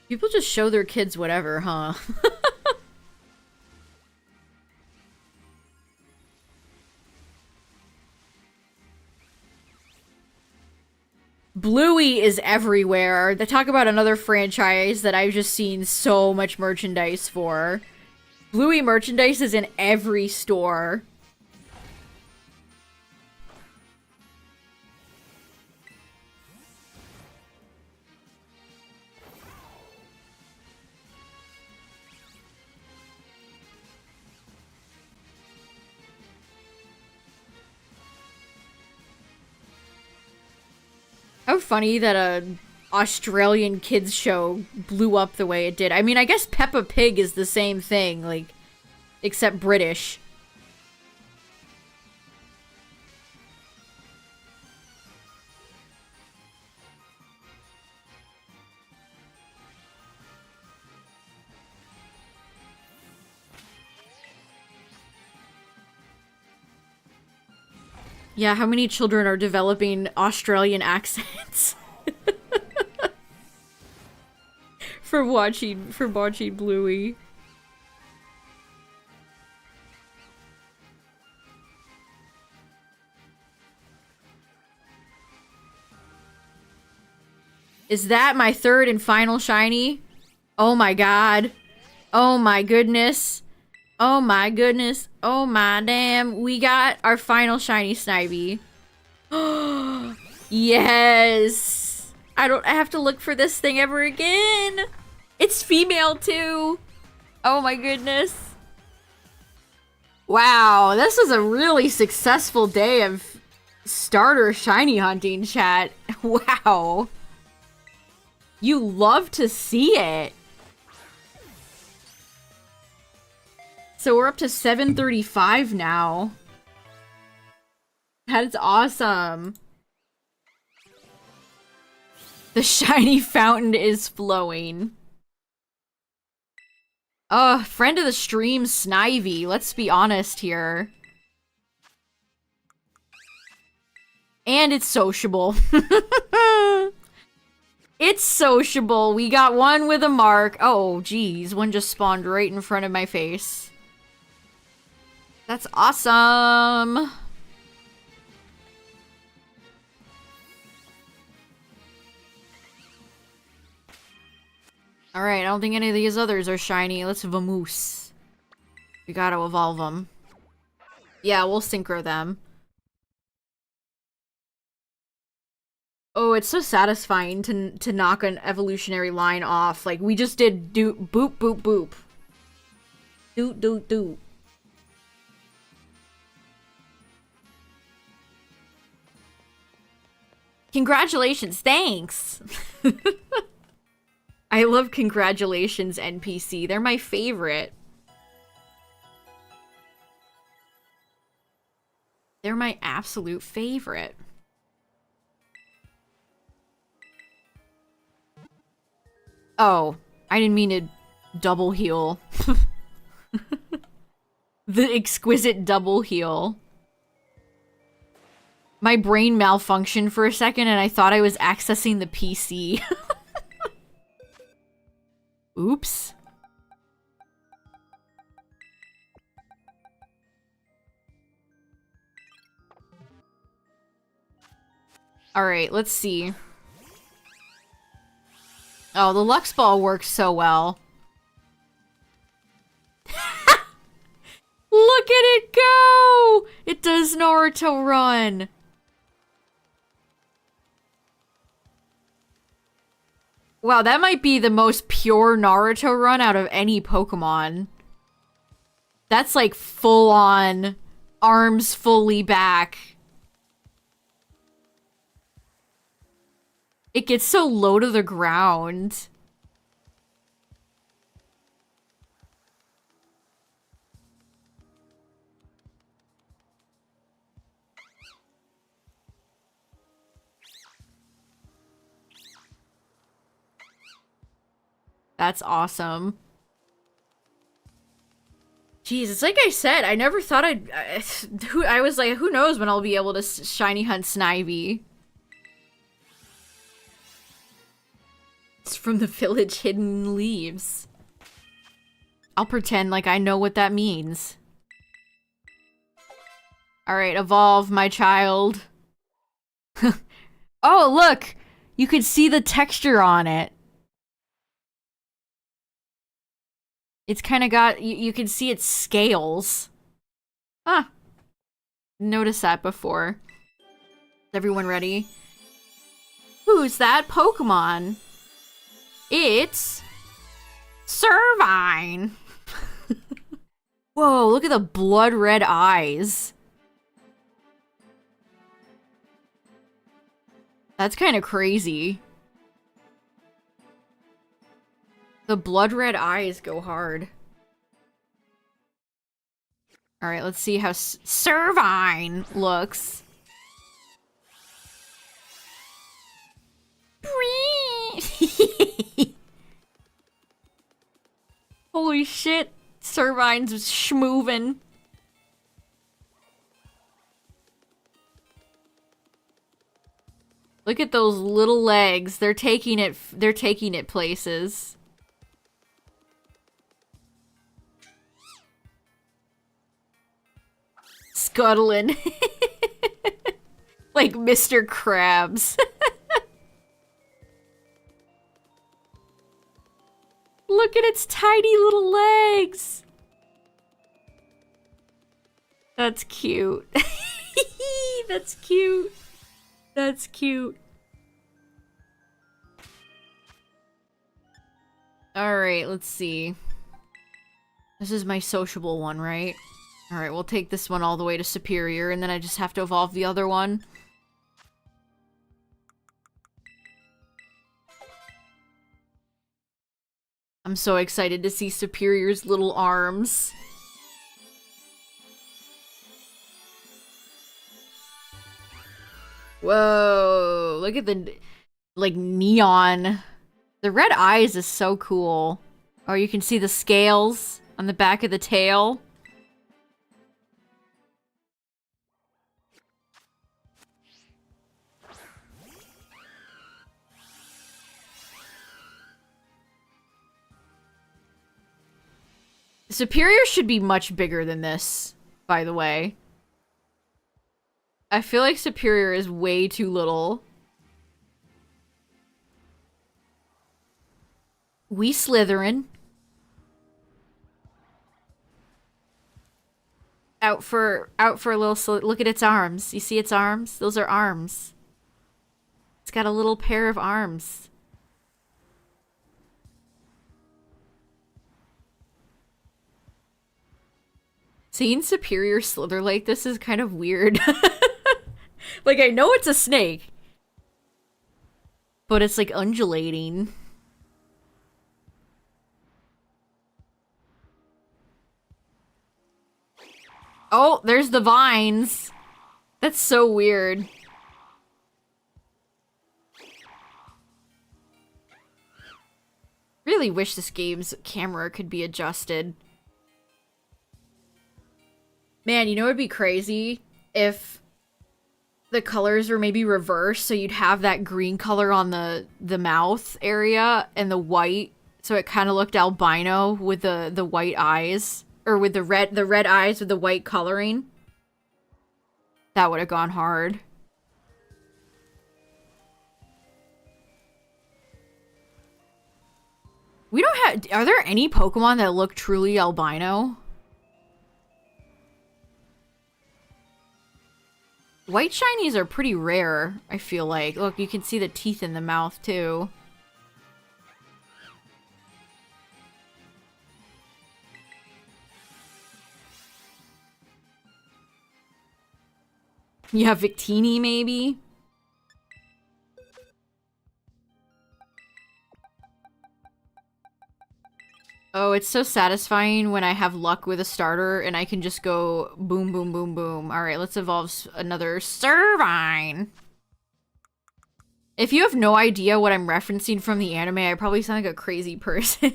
People just show their kids whatever, huh? Bluey is everywhere. They talk about another franchise that I've just seen so much merchandise for. Bluey merchandise is in every store. How funny that a Australian kids show blew up the way it did. I mean, I guess Peppa Pig is the same thing, like, except British. Yeah, how many children are developing Australian accents? for watching Bluey. Is that my third and final shiny? Oh my god. Oh my goodness. Oh my goodness. Oh my damn. We got our final shiny Snivy. Yes. I don't have to look for this thing ever again. It's female too. Oh my goodness. Wow, this was a really successful day of starter shiny hunting, chat. Wow. You love to see it. So we're up to 735 now. That's awesome. The shiny fountain is flowing. Friend of the stream, Snivy. Let's be honest here. And it's sociable. It's sociable. We got one with a mark. Oh, geez. One just spawned right in front of my face. That's awesome. Alright, I don't think any of these others are shiny. Let's vamoose. We gotta evolve them. Yeah, we'll synchro them. Oh, it's so satisfying to knock an evolutionary line off. Like, we just did boop, boop, boop. Doot, doot, doot. Congratulations, thanks! I love congratulations NPC. They're my favorite. They're my absolute favorite. Oh, I didn't mean to double heal. The exquisite double heal. My brain malfunctioned for a second and I thought I was accessing the PC. Oops. Alright, let's see. Oh, the Lux Ball works so well. Look at it go! It does Naruto run. Wow, that might be the most pure Naruto run out of any Pokemon. That's like full on, arms fully back. It gets so low to the ground. That's awesome. Jeez, it's like I said, I never thought I was like, who knows when I'll be able to shiny hunt Snivy. It's from the village hidden leaves. I'll pretend like I know what that means. Alright, evolve, my child. Oh, look! You could see the texture on it. It's kind of got, you can see its scales. Ah. Noticed that before. Is everyone ready? Who's that Pokemon? It's Servine. Whoa, look at the blood red eyes. That's kind of crazy. The blood red eyes go hard. Alright, let's see how Servine looks. Holy shit, Servine's schmoovin'. Look at those little legs. They're taking it places. Scuttling. Like Mr. Krabs. Look at its tiny little legs. That's cute. That's cute. That's cute. Alright, let's see. This is my sociable one, right? Alright, we'll take this one all the way to superior, and then I just have to evolve the other one. I'm so excited to see superior's little arms. Whoa, look at the, like, neon. The red eyes is so cool. Oh, you can see the scales on the back of the tail. Superior should be much bigger than this, by the way. I feel like Superior is way too little. We Slytherin. Out for a little look at its arms. You see its arms? Those are arms. It's got a little pair of arms. Seeing Superior slither like this is kind of weird. Like, I know it's a snake. But it's, like, undulating. Oh, there's the vines. That's so weird. Really wish this game's camera could be adjusted. Man, you know what would be crazy? If the colors were maybe reversed, so you'd have that green color on the mouth area and the white, so it kind of looked albino with the white eyes, or with the red eyes with the white coloring. That would have gone hard. We don't have, are there any Pokemon that look truly albino? White shinies are pretty rare, I feel like. Look, you can see the teeth in the mouth, too. You have Victini, maybe? Oh, it's so satisfying when I have luck with a starter and I can just go boom, boom, boom, boom. Alright, let's evolve another Servine. If you have no idea what I'm referencing from the anime, I probably sound like a crazy person.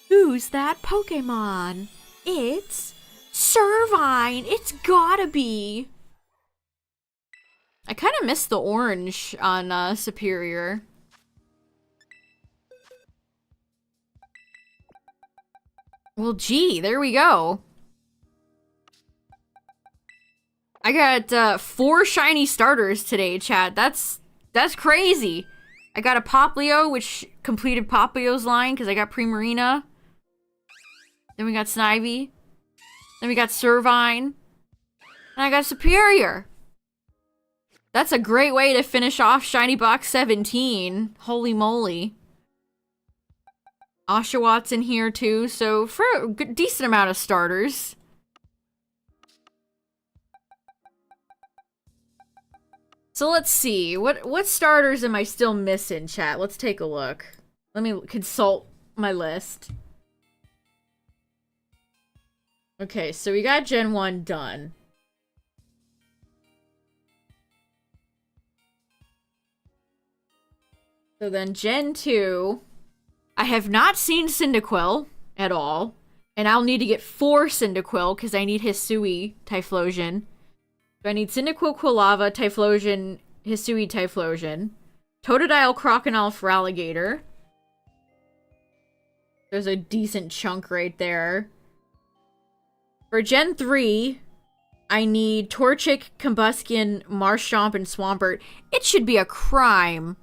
Who's that Pokemon? It's Servine. It's gotta be. I kind of miss the orange on Superior. Well, gee, there we go. I got 4 shiny starters today, chat. That's crazy. I got a Poplio, which completed Poplio's line because I got Primarina. Then we got Snivy. Then we got Servine. And I got Superior. That's a great way to finish off Shiny Box 17. Holy moly. Oshawott in here too, so for a good, decent amount of starters. So let's see, what starters am I still missing, chat? Let's take a look. Let me consult my list. Okay, so we got Gen 1 done. So then Gen 2... I have not seen Cyndaquil at all, and I'll need to get 4 Cyndaquil because I need Hisui Typhlosion. So I need Cyndaquil, Quilava, Typhlosion, Hisui Typhlosion, Totodile, Crocodile, Feraligatr. There's a decent chunk right there. For Gen 3, I need Torchic, Combustion, Marshtomp, and Swampert. It should be a crime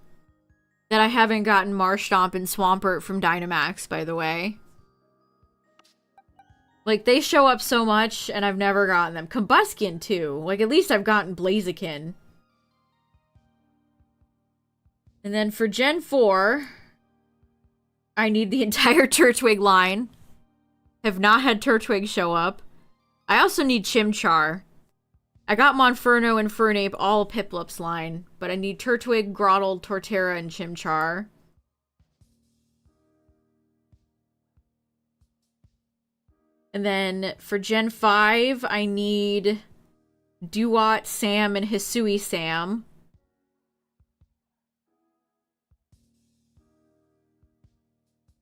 That I haven't gotten Marshtomp and Swampert from Dynamax, by the way. Like, they show up so much, and I've never gotten them. Combuskin, too. Like, at least I've gotten Blaziken. And then for Gen 4, I need the entire Turtwig line. Have not had Turtwig show up. I also need Chimchar. I got Monferno and Fernape all Piplup's line, but I need Turtwig, Grotle, Torterra, and Chimchar. And then for Gen 5, I need Duat, Sam, and Hisui Sam.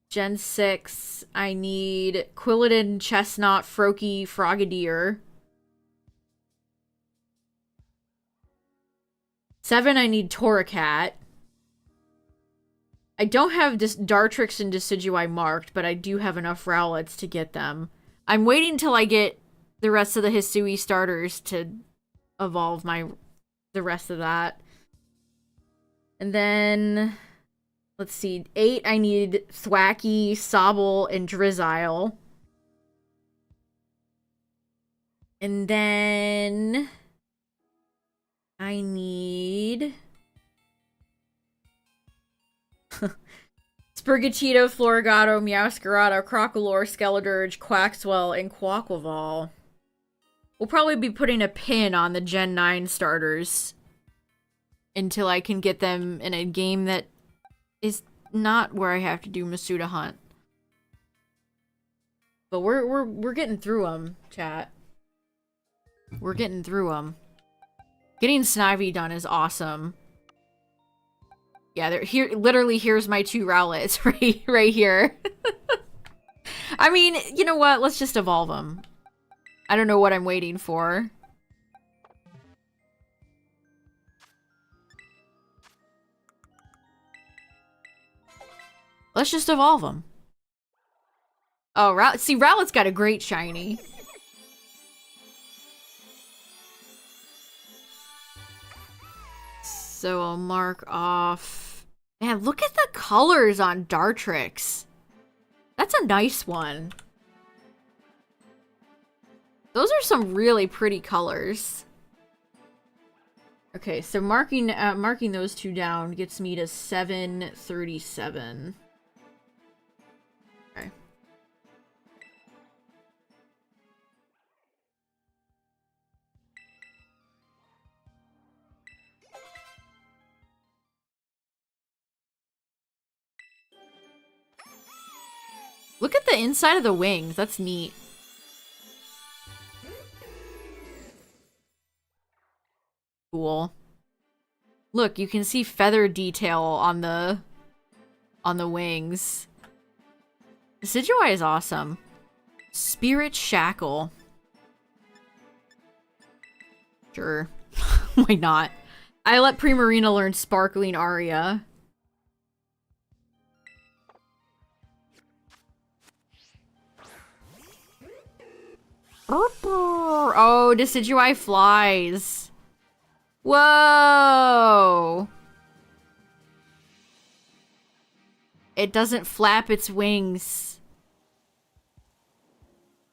Gen 6, I need Quilladin, Chestnut, Froakie, Frogadier. 7, I need Torracat. I don't have Dartrix and Decidueye marked, but I do have enough Rowlets to get them. I'm waiting till I get the rest of the Hisui starters to evolve the rest of that. And then, let's see, 8, I need Thwackey, Sobble, and Drizzile. And then I need Sprigatito, Florigato, Meowscarada, Crocolore, Skeledirge, Quaxwell, and Quaquaval. We'll probably be putting a pin on the Gen 9 starters until I can get them in a game that is not where I have to do Masuda Hunt. But we're getting through them, chat. We're getting through them. Getting Snivy done is awesome. Yeah, literally here's my 2 Rowlets right here. I mean, you know what? Let's just evolve them. I don't know what I'm waiting for. Let's just evolve them. Oh, see, Rowlet's got a great shiny. So I'll mark off... Man, look at the colors on Dartrix. That's a nice one. Those are some really pretty colors. Okay, so marking those 2 down gets me to 737. Okay. Look at the inside of the wings. That's neat. Cool. Look, you can see feather detail on the wings. Decidueye is awesome. Spirit Shackle. Sure. Why not? I let Primarina learn Sparkling Aria. Oh, Decidueye flies. Whoa! It doesn't flap its wings.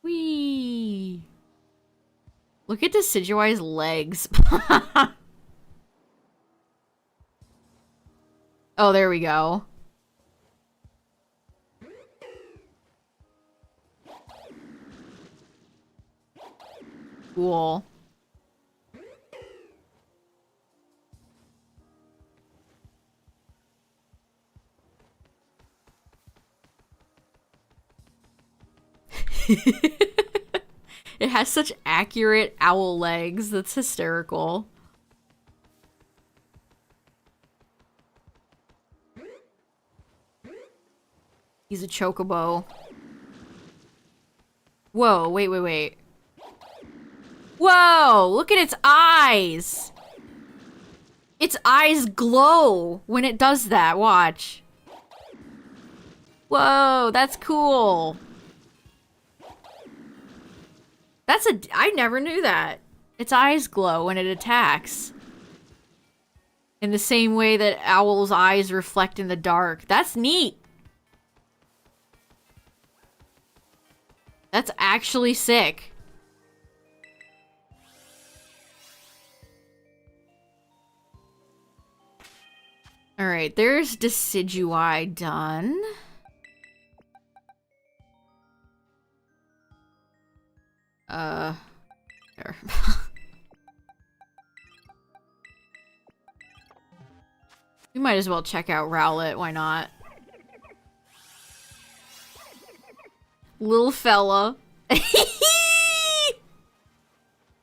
Whee! Look at Decidueye's legs. Oh, there we go. Cool. It has such accurate owl legs. That's hysterical. He's a chocobo. Whoa, wait. Whoa, look at its eyes. Its eyes glow when it does that. Watch. Whoa, that's cool. I never knew that. Its eyes glow when it attacks. In the same way that owl's eyes reflect in the dark. That's neat. That's actually sick. Alright, there's Decidui done. There. We might as well check out Rowlet, why not? Little fella.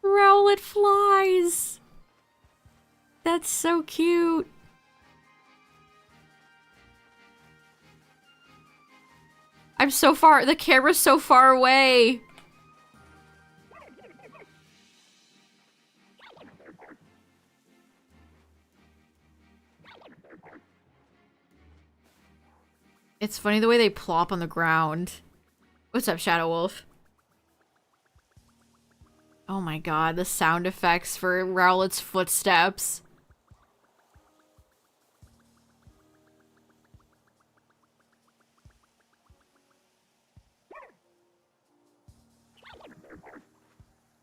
Rowlet flies. That's so cute. I'm so far, the camera's so far away. It's funny the way they plop on the ground. What's up, Shadow Wolf? Oh my god, the sound effects for Rowlet's footsteps.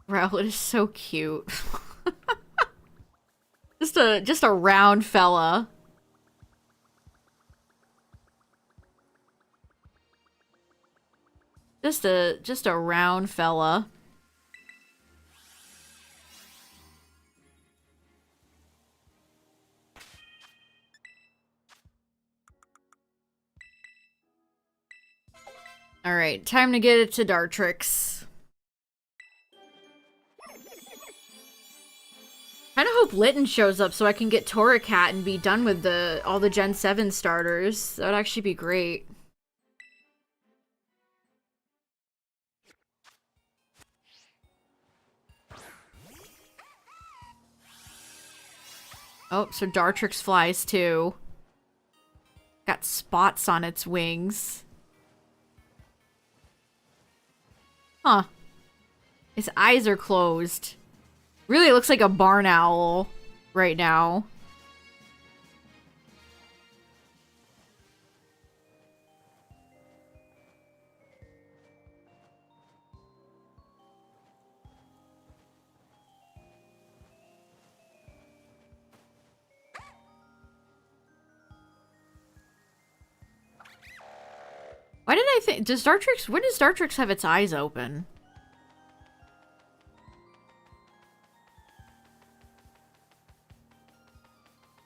Rowlet is so cute. just a round fella. Just a round fella. Alright, time to get it to Dartrix. Kinda hope Litten shows up so I can get Torracat and be done with all the Gen 7 starters. That would actually be great. Oh, so Dartrix flies too. Got spots on its wings. Huh. Its eyes are closed. Really looks like a barn owl right now. Why did I think... when does Dartrix have its eyes open?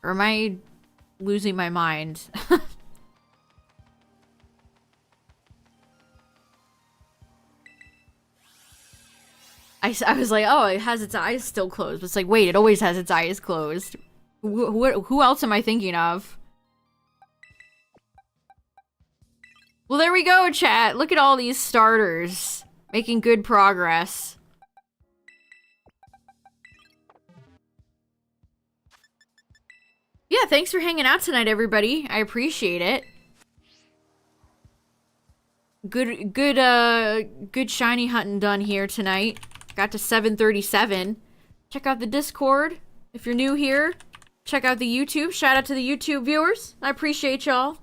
Or am I losing my mind? I was like, oh, it has its eyes still closed. But it's like, wait, it always has its eyes closed. Who else am I thinking of? Well, there we go, chat. Look at all these starters. Making good progress. Yeah, thanks for hanging out tonight, everybody. I appreciate it. Good shiny hunting done here tonight. Got to 737. Check out the Discord if you're new here. Check out the YouTube. Shout out to the YouTube viewers. I appreciate y'all.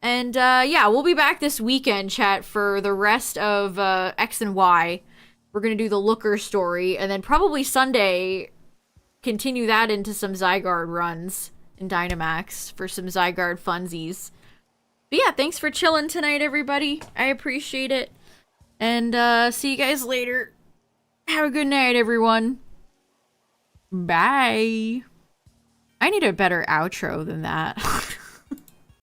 And, yeah, we'll be back this weekend, chat, for the rest of, X and Y. We're gonna do the Looker story, and then probably Sunday, continue that into some Zygarde runs in Dynamax for some Zygarde funsies. But yeah, thanks for chilling tonight, everybody. I appreciate it. And, see you guys later. Have a good night, everyone. Bye. I need a better outro than that.